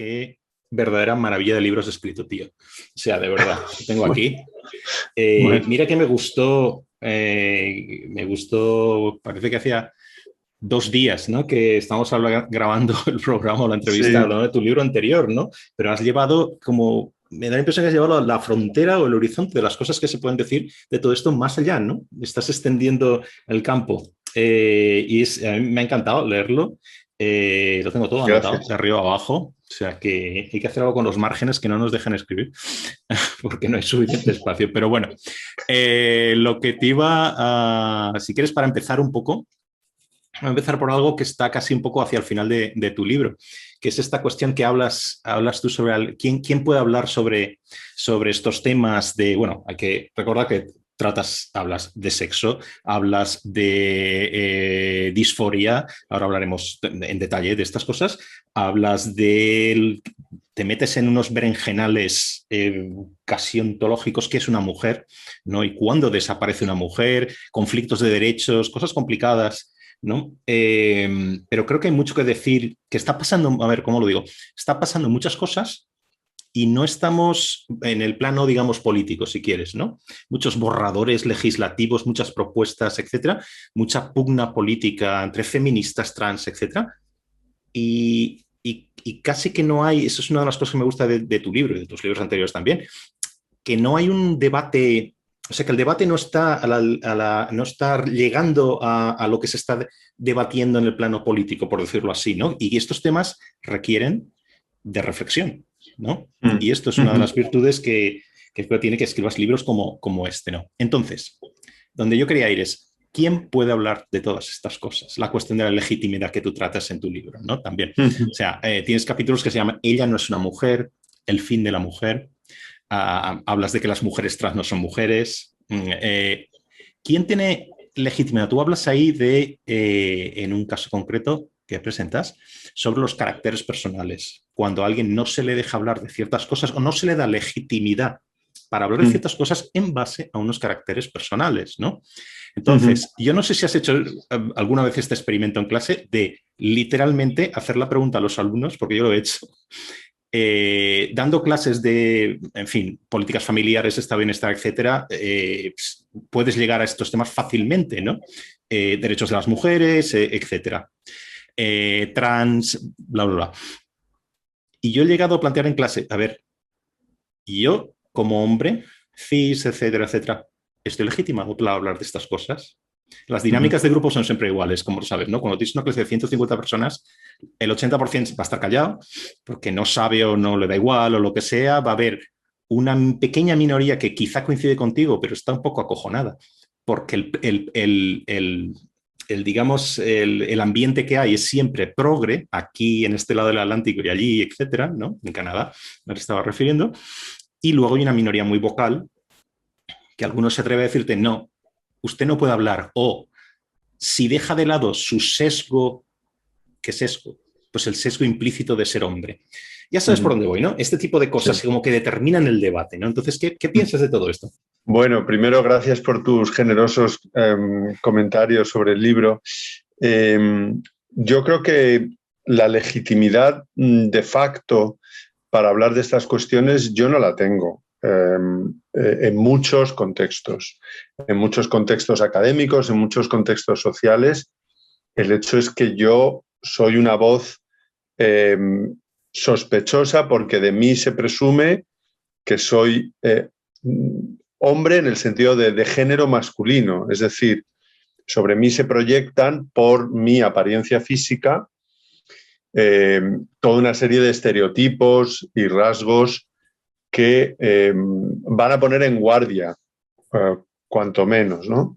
qué verdadera maravilla de libros escrito, tío. O sea, de verdad, lo tengo aquí. Bueno, Mira que me gustó, parece que hacía 2 días, ¿no? Que estamos grabando el programa o la entrevista sí, hablando de tu libro anterior, ¿no? Pero has llevado como, me da la impresión que has llevado la frontera o el horizonte de las cosas que se pueden decir de todo esto más allá, ¿no? Estás extendiendo el campo. A mí me ha encantado leerlo. Lo tengo todo anotado, de gracias. arriba a abajo. O sea que hay que hacer algo con los márgenes que no nos dejen escribir, porque no hay suficiente espacio. Pero bueno, lo que te iba a, si quieres, para empezar un poco, voy a empezar por algo que está casi un poco hacia el final de tu libro, que es esta cuestión que hablas tú sobre quién puede hablar sobre estos temas de, bueno, hay que recordar que hablas de sexo, hablas de disforia, ahora hablaremos en detalle de estas cosas, hablas te metes en unos berenjenales casi ontológicos, qué es una mujer, ¿no? Y cuándo desaparece una mujer, conflictos de derechos, cosas complicadas, ¿no? Pero creo que hay mucho que decir, que está pasando, a ver, ¿cómo lo digo? Está pasando muchas cosas y no estamos en el plano, digamos, político, si quieres, ¿no? Muchos borradores legislativos, muchas propuestas, etcétera, mucha pugna política entre feministas, trans, etcétera, y casi que no hay, eso es una de las cosas que me gusta de tu libro y de tus libros anteriores también, que no hay un debate, o sea, que el debate no está, no está llegando a lo que se está debatiendo en el plano político, por decirlo así, ¿no? Y estos temas requieren de reflexión, ¿no? Mm, Y esto es una de las ujú. virtudes que tiene que escribas libros como este, ¿no? Entonces, donde yo quería ir es, ¿quién puede hablar de todas estas cosas? La cuestión de la legitimidad que tú tratas en tu libro, ¿no? También. O Ujú. sea, tienes capítulos que se llaman Ella no es una mujer, El fin de la mujer, hablas de que las mujeres trans no son mujeres. ¿Quién tiene legitimidad? Tú hablas ahí en un caso concreto que presentas, sobre los caracteres personales. Cuando a alguien no se le deja hablar de ciertas cosas o no se le da legitimidad para hablar de Mm, ciertas cosas en base a unos caracteres personales, ¿no? ujú. Entonces, yo no sé si has hecho alguna vez este experimento en clase de literalmente hacer la pregunta a los alumnos, porque yo lo he hecho, dando clases de, en fin, políticas familiares, estado de bienestar, etcétera, pues, puedes llegar a estos temas fácilmente, ¿no? Derechos de las mujeres, etcétera. Trans, bla, bla, bla. Y yo he llegado a plantear en clase, a ver, yo como hombre, cis, etcétera, etcétera, ¿estoy legitimado para hablar de estas cosas? Las Ujú. dinámicas de grupo son siempre iguales, como lo sabes, ¿no? Cuando tienes una clase de 150 personas, el 80% va a estar callado porque no sabe o no le da igual o lo que sea. Va a haber una pequeña minoría que quizá coincide contigo, pero está un poco acojonada porque digamos, el ambiente que hay es siempre progre, aquí en este lado del Atlántico y allí, etcétera, ¿no? En Canadá, me estaba refiriendo. Y luego hay una minoría muy vocal que algunos se atreve a decirte, no, usted no puede hablar, o si deja de lado su sesgo, ¿qué sesgo? Pues el sesgo implícito de ser hombre. Ya sabes por Ujú. dónde voy, ¿no? Este tipo de cosas Sí. como que determinan el debate, ¿no? Entonces, ¿qué Mm. piensas de todo esto? Bueno, primero, gracias por tus generosos comentarios sobre el libro. Yo creo que la legitimidad de facto para hablar de estas cuestiones yo no la tengo en muchos contextos académicos, en muchos contextos sociales. El hecho es que yo soy una voz eh, sospechosa porque de mí se presume que soy hombre en el sentido de género masculino, es decir, sobre mí se proyectan por mi apariencia física toda una serie de estereotipos y rasgos que van a poner en guardia, cuanto menos, ¿no?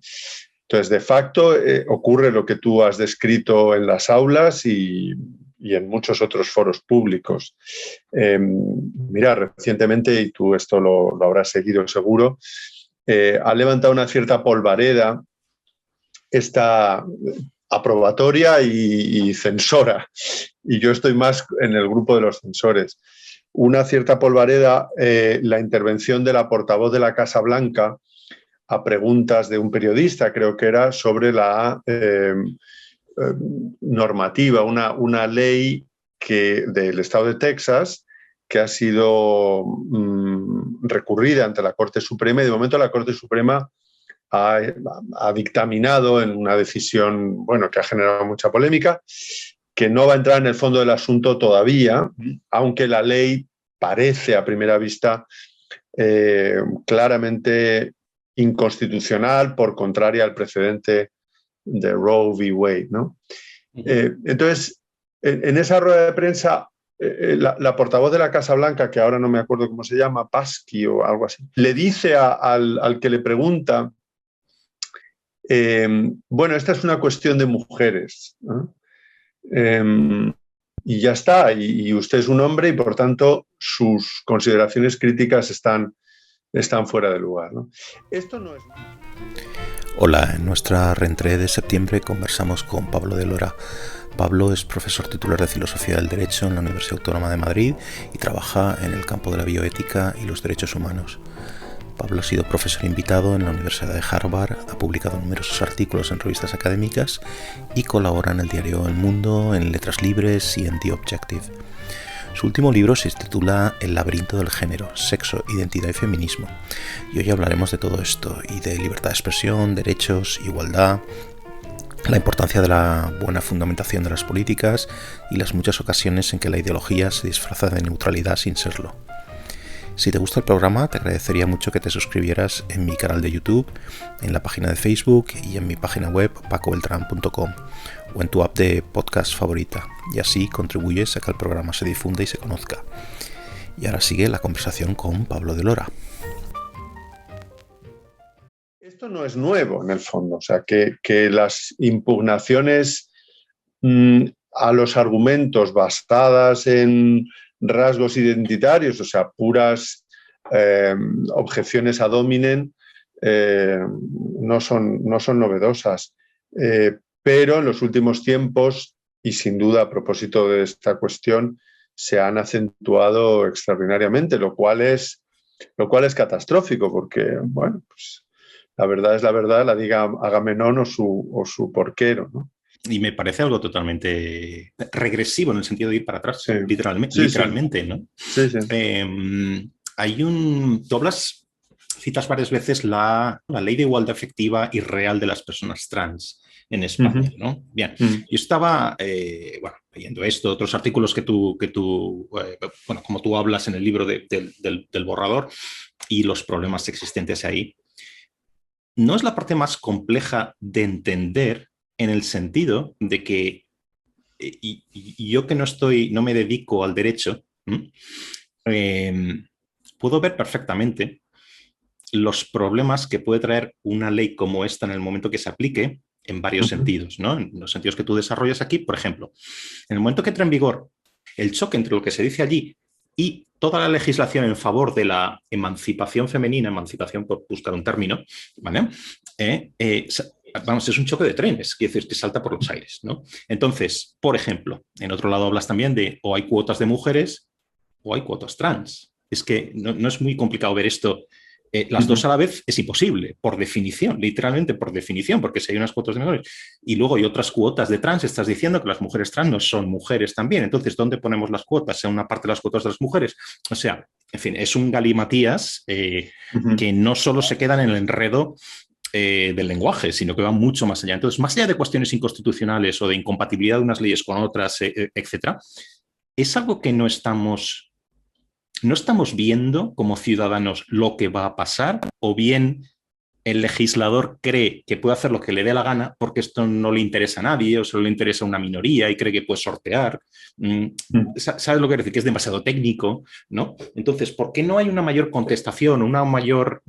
Entonces, de facto, ocurre lo que tú has descrito en las aulas y en muchos otros foros públicos. Mira, recientemente, y tú esto lo habrás seguido seguro, ha levantado una cierta polvareda esta aprobatoria y censora, y yo estoy más en el grupo de los censores. Una cierta polvareda, la intervención de la portavoz de la Casa Blanca a preguntas de un periodista, creo que era, sobre la normativa, una ley del estado de Texas, que ha sido recurrida ante la Corte Suprema, y de momento la Corte Suprema ha dictaminado en una decisión, bueno, que ha generado mucha polémica, que no va a entrar en el fondo del asunto todavía, aunque la ley parece a primera vista claramente inconstitucional por contraria al precedente de Roe v. Wade, ¿no? Entonces, en esa rueda de prensa, la portavoz de la Casa Blanca, que ahora no me acuerdo cómo se llama, Pasky o algo así, le dice al que le pregunta, bueno, esta es una cuestión de mujeres, ¿no? Y ya está, y usted es un hombre y por tanto sus consideraciones críticas están fuera de lugar, ¿no? Esto no es... Hola, en nuestra reentrée de septiembre conversamos con Pablo de Lora. Pablo es profesor titular de Filosofía del Derecho en la Universidad Autónoma de Madrid y trabaja en el campo de la bioética y los derechos humanos. Pablo ha sido profesor invitado en la Universidad de Harvard, ha publicado numerosos artículos en revistas académicas y colabora en el diario El Mundo, en Letras Libres y en The Objective. Su último libro se titula El laberinto del género, sexo, identidad y feminismo. Y hoy hablaremos de todo esto y de libertad de expresión, derechos, igualdad, la importancia de la buena fundamentación de las políticas y las muchas ocasiones en que la ideología se disfraza de neutralidad sin serlo. Si te gusta el programa, te agradecería mucho que te suscribieras en mi canal de YouTube, en la página de Facebook y en mi página web pacobeltran.com o en tu app de podcast favorita, y así contribuyes a que el programa se difunda y se conozca. Y ahora sigue la conversación con Pablo de Lora. Esto no es nuevo en el fondo, o sea, que las impugnaciones a los argumentos basadas en rasgos identitarios, o sea, puras objeciones ad hominem, no son novedosas. Pero en los últimos tiempos, y sin duda a propósito de esta cuestión, se han acentuado extraordinariamente, lo cual es catastrófico, porque, bueno, pues la verdad es la verdad, la diga Agamenón o su porquero, ¿no? Y me parece algo totalmente regresivo en el sentido de ir para atrás, sí. literalmente, sí. ¿No? Sí, sí. Tú citas varias veces la ley de igualdad efectiva y real de las personas trans en España, ¿no? Bien, yo estaba, leyendo esto, otros artículos que tú como tú hablas en el libro del borrador y los problemas existentes ahí. No es la parte más compleja de entender en el sentido de que y yo que no me dedico al derecho, puedo ver perfectamente los problemas que puede traer una ley como esta en el momento que se aplique en varios sentidos, ¿no? En los sentidos que tú desarrollas aquí, por ejemplo, en el momento que entra en vigor el choque entre lo que se dice allí y toda la legislación en favor de la emancipación femenina, emancipación por buscar un término, ¿vale? Es un choque de trenes, quiere decir que salta por los aires, ¿no? Entonces, por ejemplo, en otro lado hablas también de o hay cuotas de mujeres o hay cuotas trans. Es que no es muy complicado ver esto. Las dos a la vez es imposible, por definición, literalmente por definición, porque si hay unas cuotas de mujeres y luego hay otras cuotas de trans, estás diciendo que las mujeres trans no son mujeres también. Entonces, ¿dónde ponemos las cuotas? ¿En una parte de las cuotas de las mujeres? O sea, en fin, es un galimatías que no solo se queda en el enredo del lenguaje, sino que va mucho más allá. Entonces, más allá de cuestiones inconstitucionales o de incompatibilidad de unas leyes con otras, etcétera, es algo que no estamos viendo como ciudadanos lo que va a pasar, o bien el legislador cree que puede hacer lo que le dé la gana porque esto no le interesa a nadie o solo le interesa a una minoría y cree que puede sortear. ¿Sabes lo que quiero decir? Que es demasiado técnico, ¿no? Entonces, ¿por qué no hay una mayor contestación, un mayor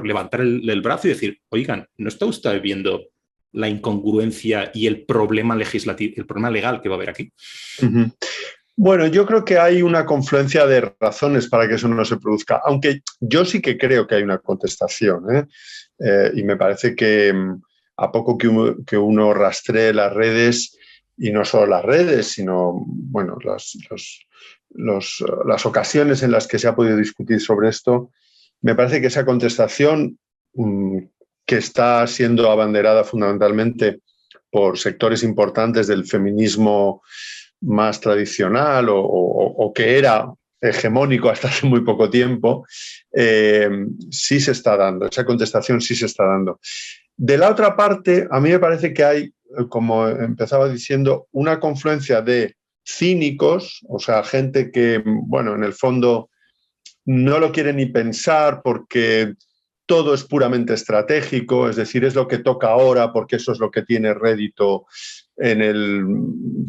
levantar el brazo y decir, oigan, ¿no está usted viendo la incongruencia y el problema legislativo, el problema legal que va a haber aquí? Bueno, yo creo que hay una confluencia de razones para que eso no se produzca, aunque yo sí que creo que hay una contestación, y me parece que a poco que uno rastree las redes, y no solo las redes, sino bueno, las ocasiones en las que se ha podido discutir sobre esto, me parece que esa contestación que está siendo abanderada fundamentalmente por sectores importantes del feminismo más tradicional o que era hegemónico hasta hace muy poco tiempo, sí se está dando, esa contestación sí se está dando. De la otra parte, a mí me parece que hay, como empezaba diciendo, una confluencia de cínicos, o sea, gente que, bueno, en el fondo no lo quiere ni pensar porque todo es puramente estratégico, es decir, es lo que toca ahora porque eso es lo que tiene rédito en el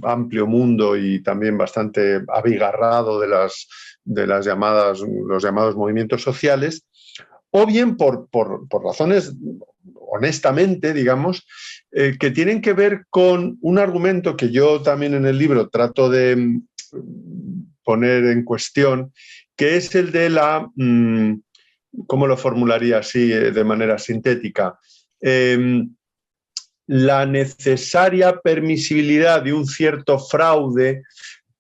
amplio mundo y también bastante abigarrado de los llamados movimientos sociales, o bien por razones, honestamente, digamos, que tienen que ver con un argumento que yo también en el libro trato de poner en cuestión, que es el de la, ¿cómo lo formularía así de manera sintética? La necesaria permisibilidad de un cierto fraude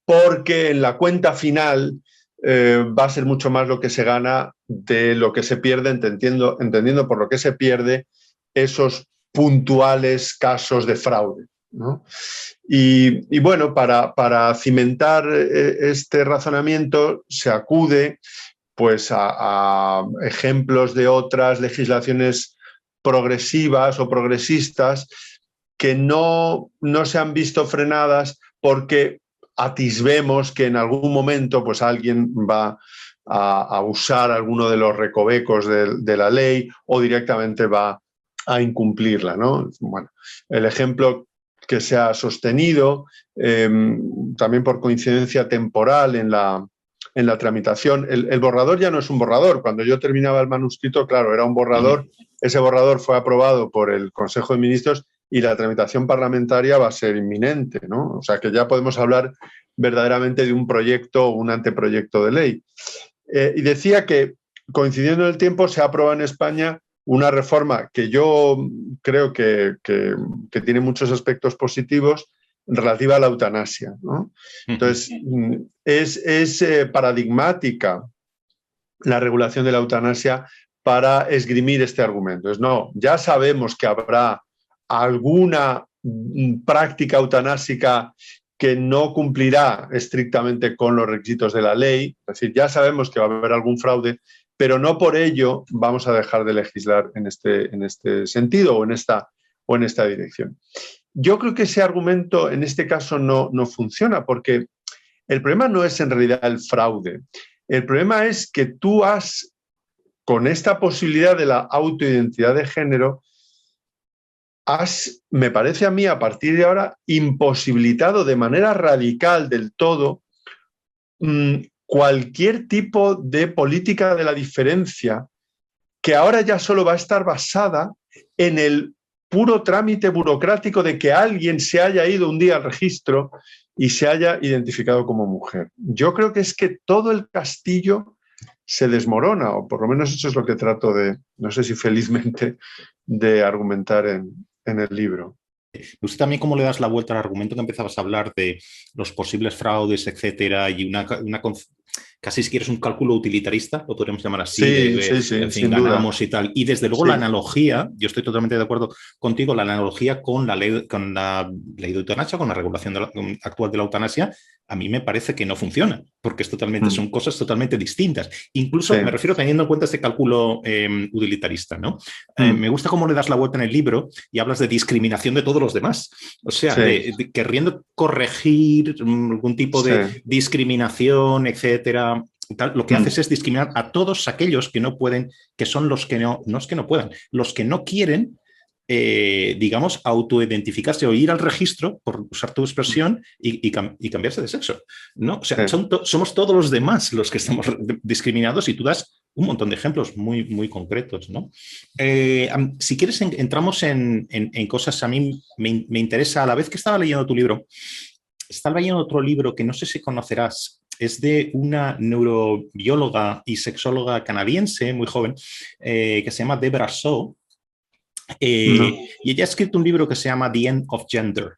porque en la cuenta final va a ser mucho más lo que se gana de lo que se pierde, entendiendo por lo que se pierde esos puntuales casos de fraude, ¿no? Y bueno, para cimentar este razonamiento se acude pues a ejemplos de otras legislaciones progresivas o progresistas que no se han visto frenadas porque atisbemos que en algún momento pues alguien va a usar alguno de los recovecos de la ley o directamente va a incumplirla, ¿no? Bueno, el ejemplo que se ha sostenido, también por coincidencia temporal en la tramitación, el borrador ya no es un borrador. Cuando yo terminaba el manuscrito, claro, era un borrador. Ese borrador fue aprobado por el Consejo de Ministros y la tramitación parlamentaria va a ser inminente, ¿no? O sea que ya podemos hablar verdaderamente de un proyecto o un anteproyecto de ley. Y decía que, coincidiendo en el tiempo, se ha aprobado en España una reforma que yo creo que tiene muchos aspectos positivos relativa a la eutanasia, ¿no? Entonces, es paradigmática la regulación de la eutanasia para esgrimir este argumento. No, ya sabemos que habrá alguna práctica eutanásica que no cumplirá estrictamente con los requisitos de la ley, es decir, ya sabemos que va a haber algún fraude, pero no por ello vamos a dejar de legislar en este sentido o en esta dirección. Yo creo que ese argumento en este caso no funciona porque el problema no es en realidad el fraude. El problema es que tú has, con esta posibilidad de la autoidentidad de género, me parece a mí, a partir de ahora, imposibilitado de manera radical del todo cualquier tipo de política de la diferencia que ahora ya solo va a estar basada en el puro trámite burocrático de que alguien se haya ido un día al registro y se haya identificado como mujer. Yo creo que es que todo el castillo se desmorona, o por lo menos eso es lo que trato de, no sé si felizmente, de argumentar en el libro. ¿Usted también cómo le das la vuelta al argumento que empezabas a hablar de los posibles fraudes, etcétera, y casi si quieres un cálculo utilitarista, lo podríamos llamar así, sí, en fin, ganamos y tal. Y desde luego la analogía, yo estoy totalmente de acuerdo contigo, la analogía con la ley de eutanasia, con la regulación actual de la eutanasia, a mí me parece que no funciona, porque son cosas totalmente distintas. Incluso me refiero teniendo en cuenta este cálculo utilitarista, ¿no? Me gusta cómo le das la vuelta en el libro y hablas de discriminación de todos los demás. O sea, queriendo corregir algún tipo de discriminación, etcétera. Lo que haces es discriminar a todos aquellos que no pueden, que son los que no es que no puedan, los que no quieren, digamos, autoidentificarse o ir al registro, por usar tu expresión, y cambiarse de sexo, ¿no? O sea, somos todos los demás los que estamos discriminados y tú das un montón de ejemplos muy, muy concretos, ¿no? Si quieres, entramos en cosas. A mí me interesa, a la vez que estaba leyendo tu libro, estaba leyendo otro libro que no sé si conocerás. Es de una neurobióloga y sexóloga canadiense, muy joven, que se llama Debra Soh. Y ella ha escrito un libro que se llama The End of Gender,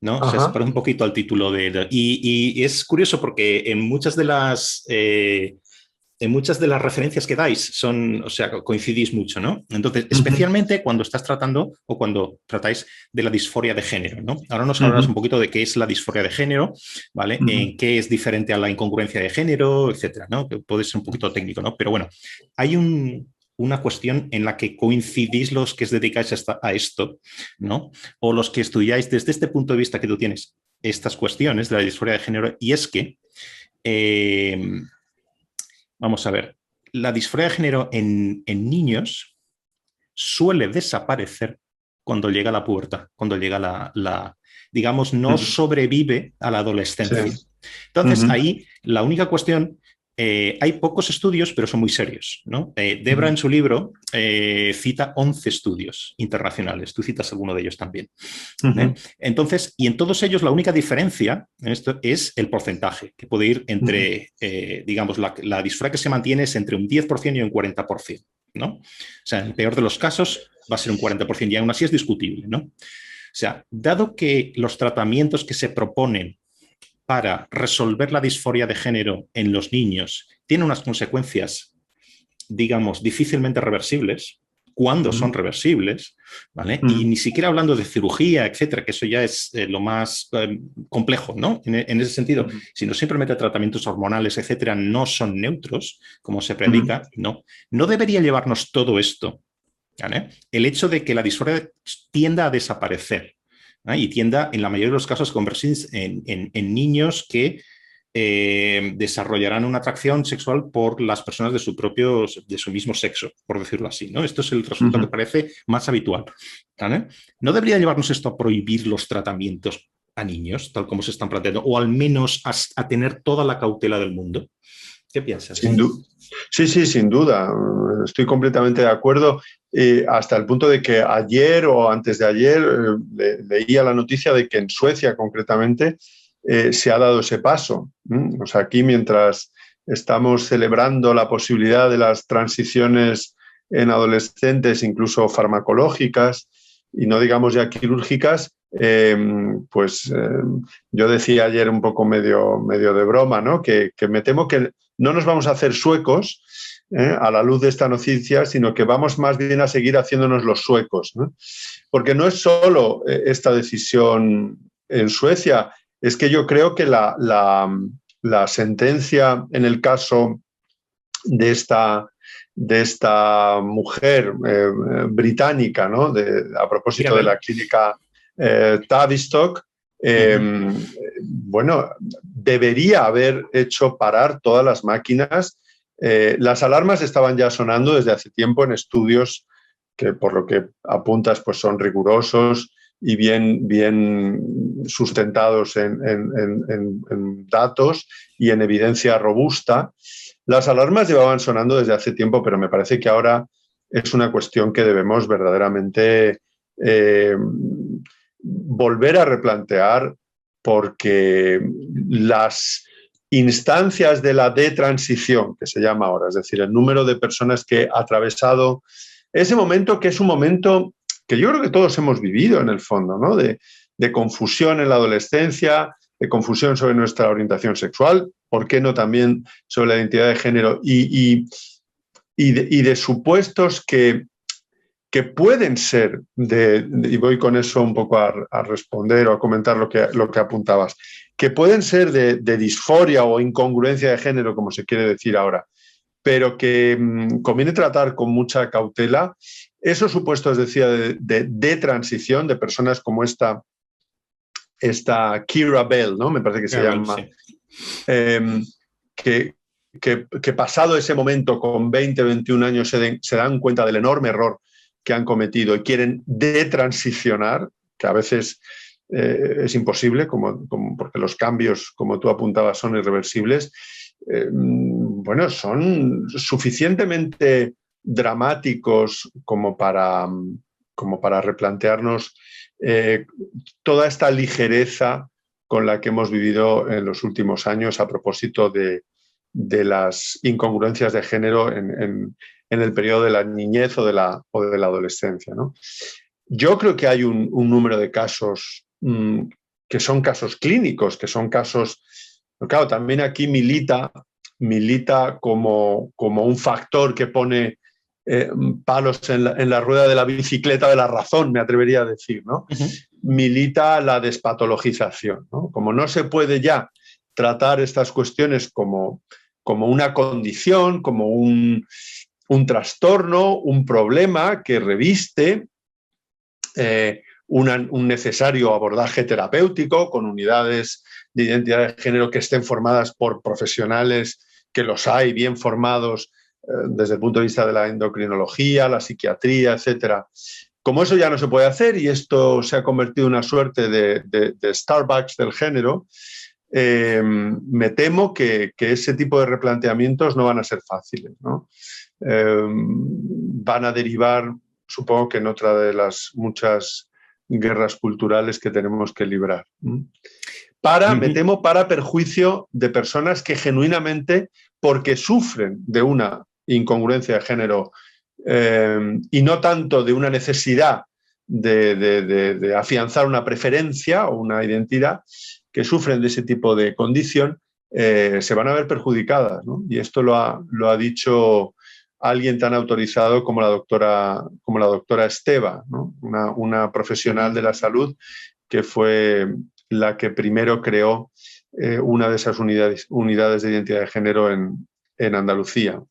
¿no? O sea, se parece un poquito al título y es curioso porque en muchas de las muchas de las referencias que dais son, o sea, coincidís mucho, ¿no? Entonces, especialmente cuando estás tratando o cuando tratáis de la disforia de género, ¿no? Ahora nos hablarás un poquito de qué es la disforia de género, ¿vale? En qué es diferente a la incongruencia de género, etcétera, ¿no? Que puede ser un poquito técnico, ¿no? Pero bueno, hay una cuestión en la que coincidís los que os dedicáis a esto, ¿no? O los que estudiáis desde este punto de vista que tú tienes estas cuestiones de la disforia de género, y es que vamos a ver, la disforia de género en niños suele desaparecer cuando llega la pubertad, cuando llega digamos, no sobrevive a la adolescencia. Sí. Entonces, ahí la única cuestión, hay pocos estudios, pero son muy serios, ¿no? Debra en su libro cita 11 estudios internacionales, tú citas alguno de ellos también. Entonces, y en todos ellos la única diferencia en esto es el porcentaje, que puede ir entre, digamos, la disforia que se mantiene es entre un 10% y un 40%, ¿no? O sea, en el peor de los casos va a ser un 40% y aún así es discutible, ¿no? O sea, dado que los tratamientos que se proponen para resolver la disforia de género en los niños tienen unas consecuencias, digamos, difícilmente reversibles, cuando son reversibles, ¿vale? Y ni siquiera hablando de cirugía, etcétera, que eso ya es lo más complejo, ¿no? En ese sentido, sino simplemente tratamientos hormonales, etcétera, no son neutros, como se predica, no. No debería llevarnos todo esto, ¿vale? El hecho de que la disforia tienda a desaparecer, ¿no? Y tienda, en la mayoría de los casos, a convertirse en niños que desarrollarán una atracción sexual por las personas de su mismo sexo, por decirlo así, ¿no? Esto es el resultado que parece más habitual, ¿vale? ¿No debería llevarnos esto a prohibir los tratamientos a niños, tal como se están planteando, o al menos a tener toda la cautela del mundo? ¿Qué piensas? Sí, sin duda. Estoy completamente de acuerdo. Hasta el punto de que ayer o antes de ayer leía la noticia de que en Suecia, concretamente, se ha dado ese paso. O sea, aquí, mientras estamos celebrando la posibilidad de las transiciones en adolescentes, incluso farmacológicas, y no digamos ya quirúrgicas, yo decía ayer un poco medio de broma, ¿no? Que me temo que no nos vamos a hacer suecos a la luz de esta noticia, sino que vamos más bien a seguir haciéndonos los suecos, ¿no? Porque no es solo esta decisión en Suecia, es que yo creo que la sentencia en el caso de esta mujer británica, ¿no? A propósito de la clínica Tavistock, bueno, debería haber hecho parar todas las máquinas. Las alarmas estaban ya sonando desde hace tiempo en estudios que, por lo que apuntas, pues son rigurosos y bien sustentados en datos y en evidencia robusta. Las alarmas llevaban sonando desde hace tiempo, pero me parece que ahora es una cuestión que debemos verdaderamente volver a replantear, porque las instancias de la detransición, que se llama ahora, es decir, el número de personas que ha atravesado ese momento, que es un momento que yo creo que todos hemos vivido en el fondo, ¿no? De confusión en la adolescencia, de confusión sobre nuestra orientación sexual, ¿por qué no también sobre la identidad de género? Y de supuestos que pueden ser, y voy con eso un poco a responder o a comentar lo que apuntabas, que pueden ser de disforia o incongruencia de género, como se quiere decir ahora, pero que conviene tratar con mucha cautela. Esos supuestos, decía, de transición, de personas como esta Keira Bell, ¿no? Me parece que se llama, sí. Que pasado ese momento, con 20, 21 años, se dan cuenta del enorme error que han cometido y quieren detransicionar, que a veces es imposible, porque los cambios, como tú apuntabas, son irreversibles. Bueno, son suficientemente dramáticos como para replantearnos toda esta ligereza con la que hemos vivido en los últimos años a propósito de las incongruencias de género en el periodo de la niñez o de la adolescencia, ¿no? Yo creo que hay un número de casos que son casos clínicos, que son casos... Claro, también aquí milita milita como un factor que pone palos en la rueda de la bicicleta de la razón, me atrevería a decir, ¿no? Milita la despatologización, ¿no? Como no se puede ya tratar estas cuestiones como una condición, como un trastorno, un problema que reviste un necesario abordaje terapéutico con unidades de identidad de género que estén formadas por profesionales, que los hay bien formados desde el punto de vista de la endocrinología, la psiquiatría, etcétera. Como eso ya no se puede hacer y esto se ha convertido en una suerte de Starbucks del género, me temo que ese tipo de replanteamientos no van a ser fáciles, ¿no? Van a derivar, supongo que en otra de las muchas guerras culturales que tenemos que librar. Me temo, para perjuicio de personas que genuinamente, porque sufren de una incongruencia de género y no tanto de una necesidad de afianzar una preferencia o una identidad, que sufren de ese tipo de condición, se van a ver perjudicadas, ¿no? Y esto lo ha dicho alguien tan autorizado como la doctora Esteva, ¿no? Una profesional de la salud que fue la que primero creó una de esas unidades de identidad de género en Andalucía.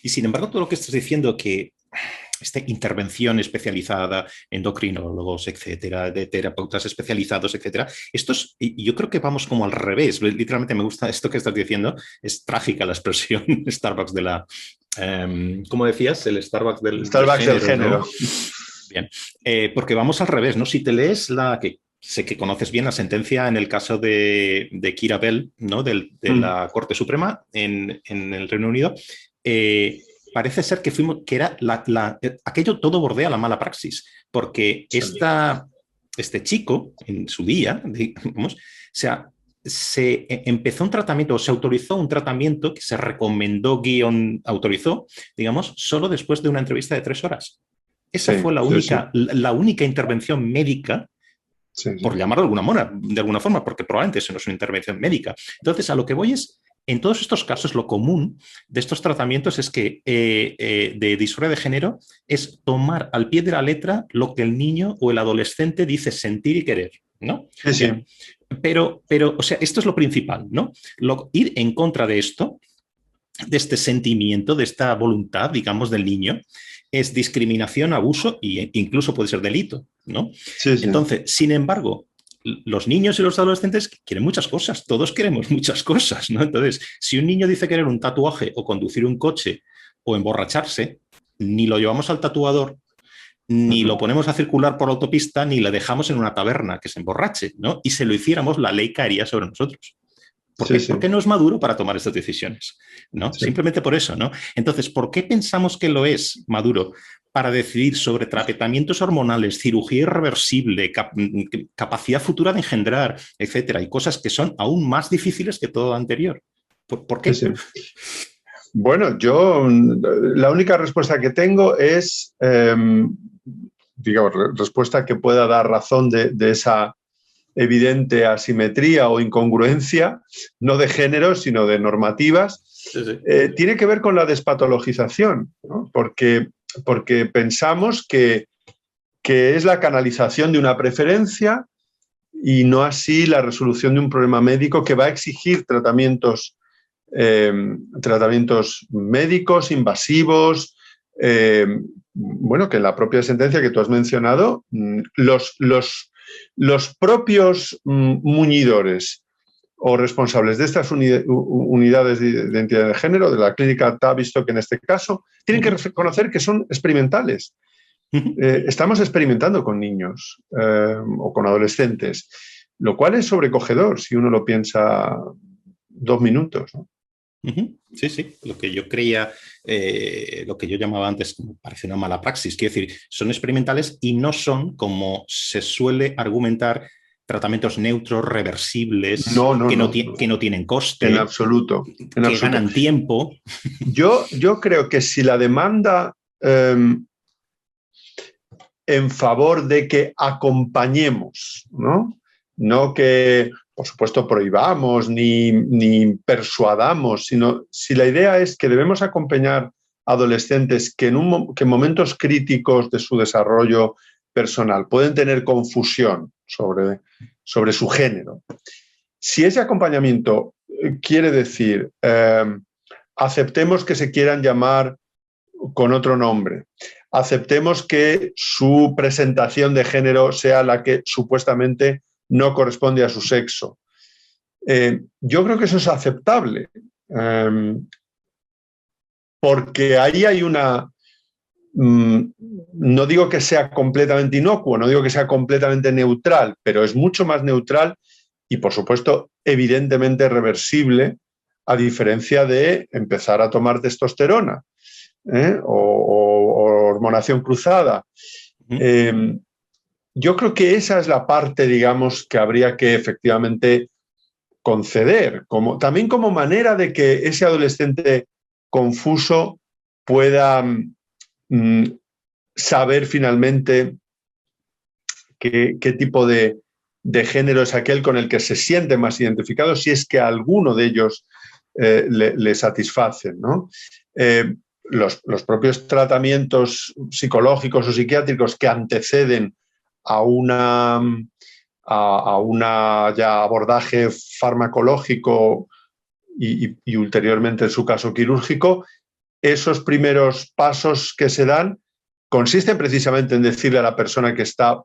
Y sin embargo, todo lo que estás diciendo, que esta intervención especializada, endocrinólogos, etcétera, de terapeutas especializados, etcétera, yo creo que vamos como al revés. Literalmente me gusta esto que estás diciendo. Es trágica la expresión Starbucks de la... ¿cómo decías? El Starbucks del género. ¿No? Bien, porque vamos al revés, ¿no? Si te lees que sé que conoces bien la sentencia en el caso de Keira Bell, ¿no? De la Corte Suprema en el Reino Unido, parece ser que era aquello todo bordea la mala praxis, porque este chico, en su día, digamos, se empezó un tratamiento, se autorizó un tratamiento que se recomendó, autorizó, digamos, solo después de una entrevista de 3 horas. Esa fue la única intervención médica, por llamarlo de alguna forma, porque probablemente eso no es una intervención médica. Entonces, a lo que voy es, en todos estos casos, lo común de estos tratamientos es que de disforia de género es tomar al pie de la letra lo que el niño o el adolescente dice sentir y querer, ¿no? Sí. Pero, o sea, esto es lo principal, ¿no? Ir en contra de esto, de este sentimiento, de esta voluntad, digamos, del niño, es discriminación, abuso e incluso puede ser delito, ¿no? Sí. Entonces, sin embargo, los niños y los adolescentes quieren muchas cosas, todos queremos muchas cosas, ¿no? Entonces, si un niño dice querer un tatuaje o conducir un coche o emborracharse, ni lo llevamos al tatuador, ni lo ponemos a circular por la autopista, ni le dejamos en una taberna que se emborrache, ¿no? Y si lo hiciéramos, la ley caería sobre nosotros. Porque no es maduro para tomar estas decisiones, ¿no? Sí. Simplemente por eso, ¿no? Entonces, ¿por qué pensamos que lo es maduro para decidir sobre tratamientos hormonales, cirugía irreversible, capacidad futura de engendrar, etcétera, y cosas que son aún más difíciles que todo lo anterior? ¿Por qué? Sí. Bueno, yo la única respuesta que tengo es, digamos, respuesta que pueda dar razón de esa evidente asimetría o incongruencia, no de género, sino de normativas, tiene que ver con la despatologización, ¿no? Porque pensamos que es la canalización de una preferencia y no así la resolución de un problema médico que va a exigir tratamientos médicos, invasivos, bueno, que en la propia sentencia que tú has mencionado, los propios muñidores o responsables de estas unidades de identidad de género, de la clínica Tavistock en este caso, tienen que reconocer que son experimentales. Estamos experimentando con niños o con adolescentes, lo cual es sobrecogedor si uno lo piensa 2 minutos, ¿no? Sí, lo que yo creía, lo que yo llamaba antes, parece una mala praxis, quiero decir, son experimentales y no son, como se suele argumentar, tratamientos neutros, reversibles, que no tienen coste. En absoluto. Que ganan tiempo. Yo creo que si la demanda en favor de que acompañemos, no que por supuesto, prohibamos ni persuadamos, sino si la idea es que debemos acompañar a adolescentes que en momentos críticos de su desarrollo personal pueden tener confusión sobre su género. Si ese acompañamiento quiere decir aceptemos que se quieran llamar con otro nombre, aceptemos que su presentación de género sea la que supuestamente no corresponde a su sexo. Yo creo que eso es aceptable, porque ahí hay una... no digo que sea completamente inocuo, no digo que sea completamente neutral, pero es mucho más neutral y, por supuesto, evidentemente reversible, a diferencia de empezar a tomar testosterona o hormonación cruzada. Yo creo que esa es la parte, digamos, que habría que efectivamente conceder, también como manera de que ese adolescente confuso pueda saber finalmente qué tipo de género es aquel con el que se siente más identificado, si es que alguno de ellos le satisfacen, ¿no? Los propios tratamientos psicológicos o psiquiátricos que anteceden a una ya abordaje farmacológico y ulteriormente, en su caso, quirúrgico, esos primeros pasos que se dan consisten precisamente en decirle a la persona que está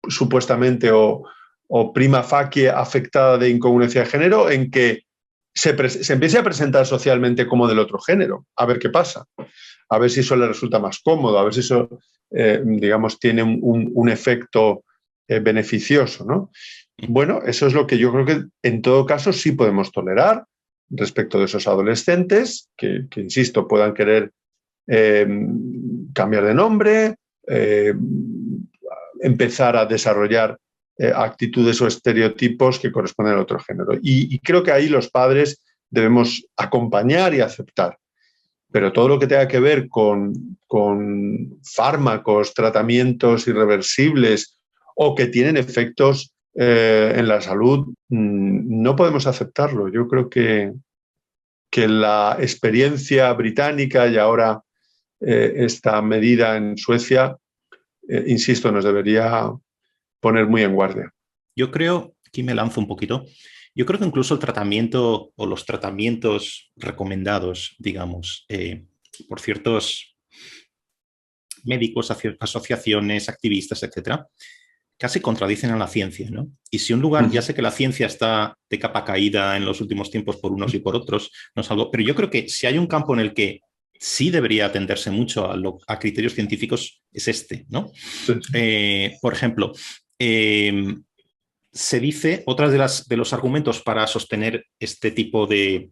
supuestamente o prima facie afectada de incongruencia de género en que se empiece a presentar socialmente como del otro género, a ver qué pasa, a ver si eso le resulta más cómodo, a ver si eso, digamos, tiene un efecto beneficioso, ¿no? Bueno, eso es lo que yo creo que en todo caso sí podemos tolerar respecto de esos adolescentes que insisto, puedan querer cambiar de nombre, empezar a desarrollar actitudes o estereotipos que corresponden al otro género. Y creo que ahí los padres debemos acompañar y aceptar. Pero todo lo que tenga que ver con fármacos, tratamientos irreversibles o que tienen efectos en la salud, no podemos aceptarlo. Yo creo que la experiencia británica y ahora esta medida en Suecia, insisto, nos debería poner muy en guardia. Yo creo, aquí me lanzo un poquito, yo creo que incluso el tratamiento o los tratamientos recomendados, digamos, por ciertos médicos, asociaciones, activistas, etcétera, casi contradicen a la ciencia, ¿no? Y si un lugar, ya sé que la ciencia está de capa caída en los últimos tiempos por unos y por otros, no es algo, pero yo creo que si hay un campo en el que sí debería atenderse mucho a criterios científicos, es este, ¿no? Sí. Por ejemplo, se dice, otras de los argumentos para sostener este tipo de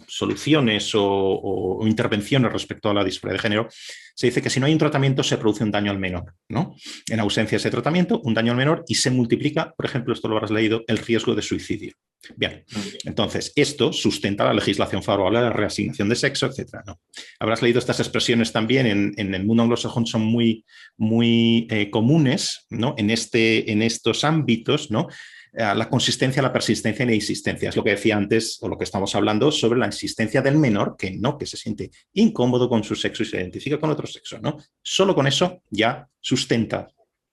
soluciones o intervenciones respecto a la disforia de género, se dice que si no hay un tratamiento se produce un daño al menor, ¿no? En ausencia de ese tratamiento, un daño al menor y se multiplica, por ejemplo, esto lo habrás leído, el riesgo de suicidio. Bien, entonces esto sustenta la legislación favorable a la reasignación de sexo, etcétera, ¿no? Habrás leído estas expresiones también en el mundo anglosajón, son muy comunes, ¿no? En estos ámbitos, ¿no? La consistencia, la persistencia y la insistencia. Es lo que decía antes, o lo que estamos hablando, sobre la insistencia del menor, que se siente incómodo con su sexo y se identifica con otro sexo, ¿no? Solo con eso ya sustenta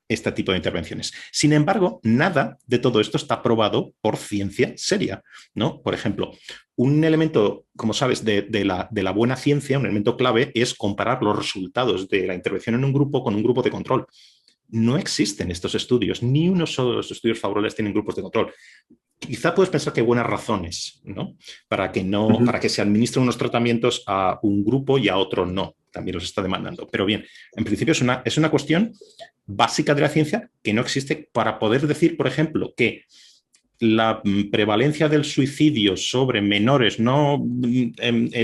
este tipo de intervenciones. Sin embargo, nada de todo esto está probado por ciencia seria, ¿no? Por ejemplo, un elemento, como sabes, de la buena ciencia, un elemento clave es comparar los resultados de la intervención en un grupo con un grupo de control. No existen estos estudios, ni uno solo de los estudios favorables tienen grupos de control. Quizá puedes pensar que hay buenas razones, ¿no? Para que se administren unos tratamientos a un grupo y a otro no. También los está demandando. Pero bien, en principio es una cuestión básica de la ciencia que no existe para poder decir, por ejemplo, que la prevalencia del suicidio sobre menores no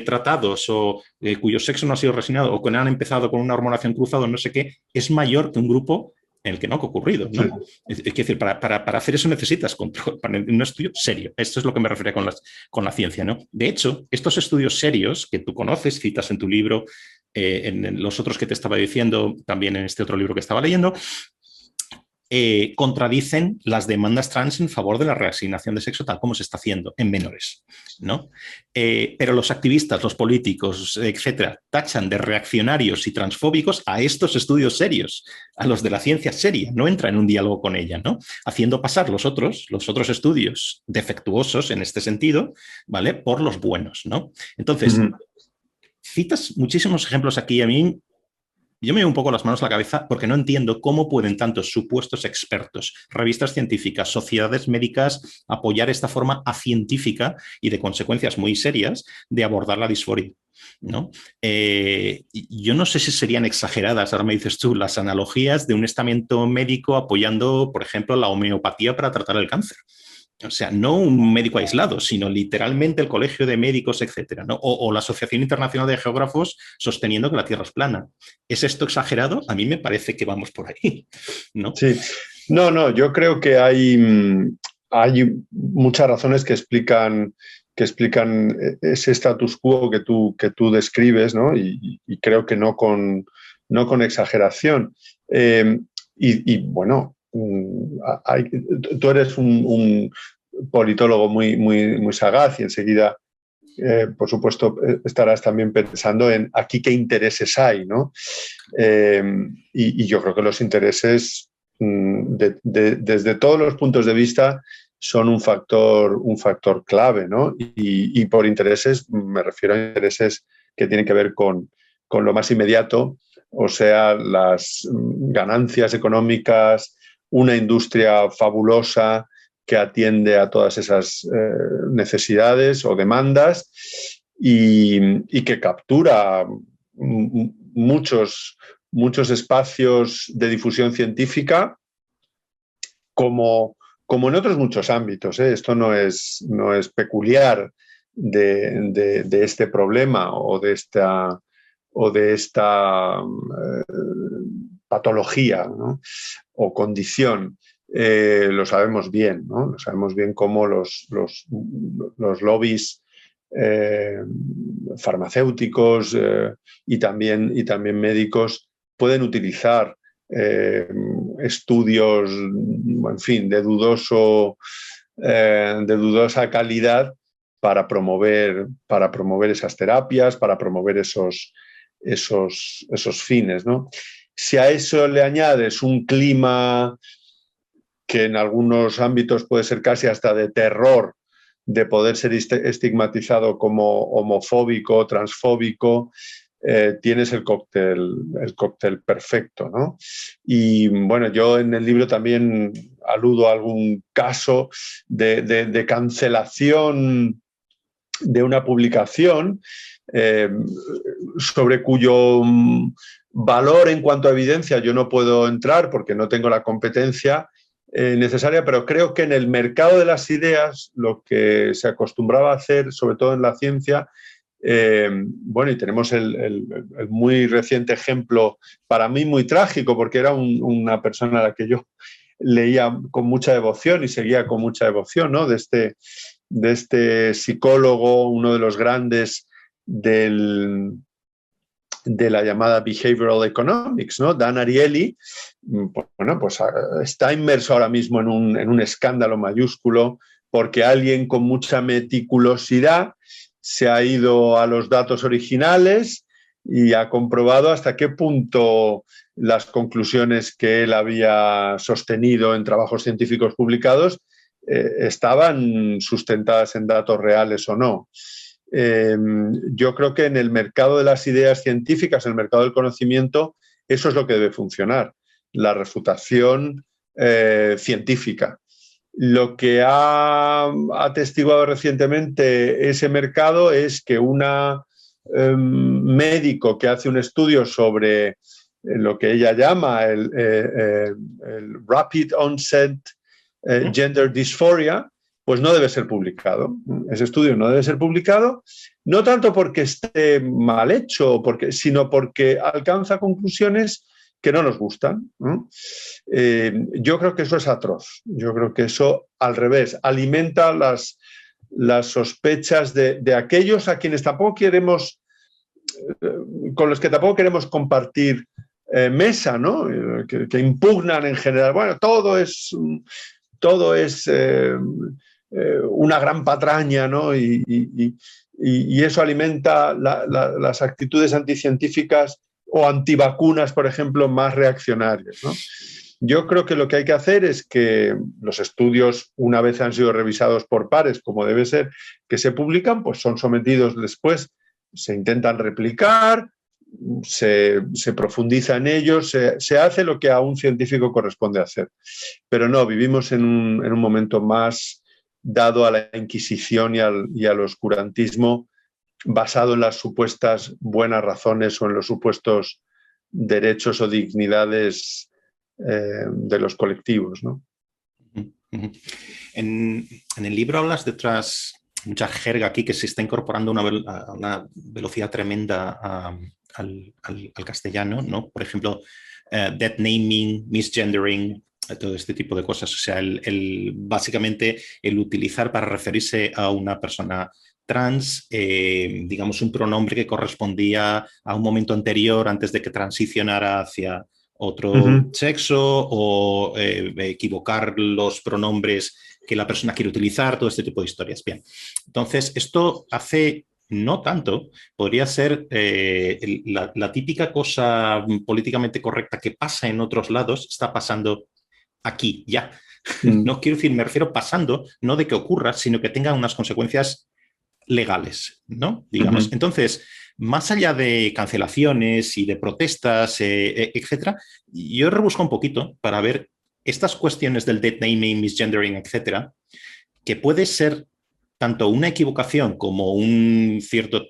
tratados o cuyo sexo no ha sido reasignado o que han empezado con una hormonación cruzada o no sé qué, es mayor que un grupo en el que no ha ocurrido, ¿no? Sí. Es decir, para hacer eso necesitas control, para un estudio serio. Esto es lo que me refería con la ciencia, ¿no? De hecho, estos estudios serios que tú conoces, citas en tu libro, en los otros que te estaba diciendo, también en este otro libro que estaba leyendo, contradicen las demandas trans en favor de la reasignación de sexo tal como se está haciendo en menores, ¿no? Pero los activistas, los políticos, etcétera, tachan de reaccionarios y transfóbicos a estos estudios serios, a los de la ciencia seria, no entra en un diálogo con ella, ¿no? Haciendo pasar los otros estudios defectuosos en este sentido, ¿vale? Por los buenos, ¿no? Entonces, citas muchísimos ejemplos aquí. A mí, yo me doy un poco las manos a la cabeza porque no entiendo cómo pueden tantos supuestos expertos, revistas científicas, sociedades médicas apoyar esta forma acientífica y de consecuencias muy serias de abordar la disforia, ¿no? Yo no sé si serían exageradas, ahora me dices tú, las analogías de un estamento médico apoyando, por ejemplo, la homeopatía para tratar el cáncer. O sea, no un médico aislado, sino literalmente el colegio de médicos, etcétera, ¿no? O la Asociación Internacional de Geógrafos sosteniendo que la Tierra es plana. ¿Es esto exagerado? A mí me parece que vamos por ahí, ¿no? Sí. No, yo creo que hay muchas razones que explican ese status quo que tú describes, ¿no? Y creo que no con exageración. Bueno, tú eres un politólogo muy sagaz y enseguida, por supuesto, estarás también pensando en aquí qué intereses hay, ¿no? Y yo creo que los intereses, desde todos los puntos de vista, son un factor clave, ¿no? Y por intereses me refiero a intereses que tienen que ver con lo más inmediato, o sea, las ganancias económicas, una industria fabulosa que atiende a todas esas necesidades o demandas y que captura muchos espacios de difusión científica como en otros muchos ámbitos, ¿eh? Esto no es peculiar de este problema o de esta patología, ¿no? O condición. Lo sabemos bien, ¿no? Lo sabemos bien cómo los lobbies farmacéuticos y también médicos pueden utilizar estudios, en fin, de dudosa calidad para promover esas terapias, para promover esos fines, ¿no? Si a eso le añades un clima que en algunos ámbitos puede ser casi hasta de terror, de poder ser estigmatizado como homofóbico, transfóbico, tienes el cóctel perfecto, ¿no? Y bueno, yo en el libro también aludo a algún caso de cancelación de una publicación sobre cuyo valor en cuanto a evidencia yo no puedo entrar porque no tengo la competencia necesaria, pero creo que en el mercado de las ideas lo que se acostumbraba a hacer, sobre todo en la ciencia, bueno, y tenemos el muy reciente ejemplo, para mí muy trágico, porque era una persona a la que yo leía con mucha devoción y seguía con mucha devoción, ¿no? De este psicólogo, uno de los grandes de la llamada Behavioral Economics, ¿no? Dan Ariely, bueno, pues está inmerso ahora mismo en un escándalo mayúsculo porque alguien con mucha meticulosidad se ha ido a los datos originales y ha comprobado hasta qué punto las conclusiones que él había sostenido en trabajos científicos publicados estaban sustentadas en datos reales o no. Yo creo que en el mercado de las ideas científicas, en el mercado del conocimiento, eso es lo que debe funcionar, la refutación científica. Lo que ha atestiguado recientemente ese mercado es que un médico que hace un estudio sobre lo que ella llama el Rapid Onset Gender Dysphoria, pues no debe ser publicado. Ese estudio no debe ser publicado, no tanto porque esté mal hecho, sino porque alcanza conclusiones que no nos gustan, ¿no? Yo creo que eso es atroz. Yo creo que eso, al revés, alimenta las sospechas de aquellos a quienes tampoco queremos, con los que tampoco queremos compartir mesa, ¿no? Que impugnan en general. Bueno, todo es una gran patraña, ¿no? Y eso alimenta las actitudes anticientíficas o antivacunas, por ejemplo, más reaccionarias, ¿no? Yo creo que lo que hay que hacer es que los estudios, una vez han sido revisados por pares, como debe ser, que se publican, pues son sometidos después, se intentan replicar, se profundiza en ellos, se hace lo que a un científico corresponde hacer. Pero no, vivimos en un momento más dado a la Inquisición y al oscurantismo, basado en las supuestas buenas razones o en los supuestos derechos o dignidades de los colectivos, ¿no? En el libro hablas de mucha jerga aquí que se está incorporando a una velocidad tremenda al castellano, ¿no? Por ejemplo, death naming, misgendering, todo este tipo de cosas. O sea, básicamente el utilizar para referirse a una persona trans, digamos, un pronombre que correspondía a un momento anterior antes de que transicionara hacia otro sexo, o equivocar los pronombres que la persona quiere utilizar, todo este tipo de historias. Bien, entonces esto hace no tanto, podría ser la típica cosa políticamente correcta que pasa en otros lados, está pasando aquí, ya. No quiero decir, me refiero pasando, no de que ocurra, sino que tenga unas consecuencias legales, ¿no? Digamos. Entonces, más allá de cancelaciones y de protestas, etcétera, yo rebusco un poquito para ver estas cuestiones del death naming, misgendering, etcétera, que puede ser tanto una equivocación como un cierto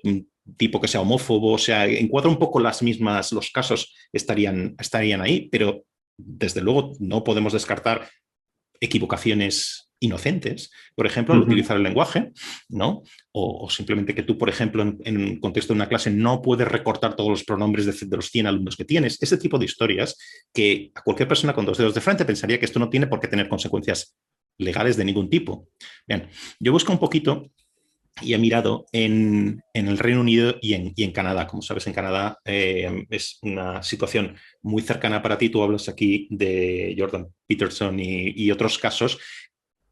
tipo que sea homófobo, o sea, encuadra un poco los casos estarían ahí, pero desde luego no podemos descartar equivocaciones inocentes, por ejemplo, al utilizar el lenguaje, ¿no? O simplemente que tú, por ejemplo, en un contexto de una clase no puedes recortar todos los pronombres de los 100 alumnos que tienes. Ese tipo de historias que a cualquier persona con dos dedos de frente pensaría que esto no tiene por qué tener consecuencias legales de ningún tipo. Bien, yo busco un poquito y he mirado en el Reino Unido y en Canadá. Como sabes, en Canadá es una situación muy cercana para ti. Tú hablas aquí de Jordan Peterson y otros casos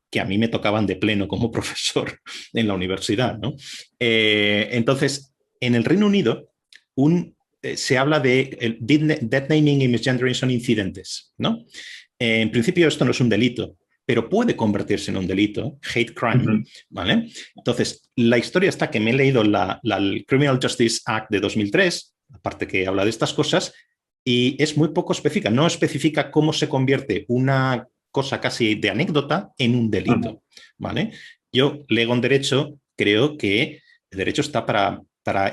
que a mí me tocaban de pleno como profesor en la universidad, ¿no? Entonces, en el Reino Unido se habla de death naming y misgendering son incidentes, ¿no? En principio esto no es un delito, pero puede convertirse en un delito, hate crime, ¿vale? Entonces, la historia está que me he leído el Criminal Justice Act de 2003, aparte que habla de estas cosas, y es muy poco específica, no especifica cómo se convierte una cosa casi de anécdota en un delito, ¿vale? Yo, lego en derecho, creo que el derecho está para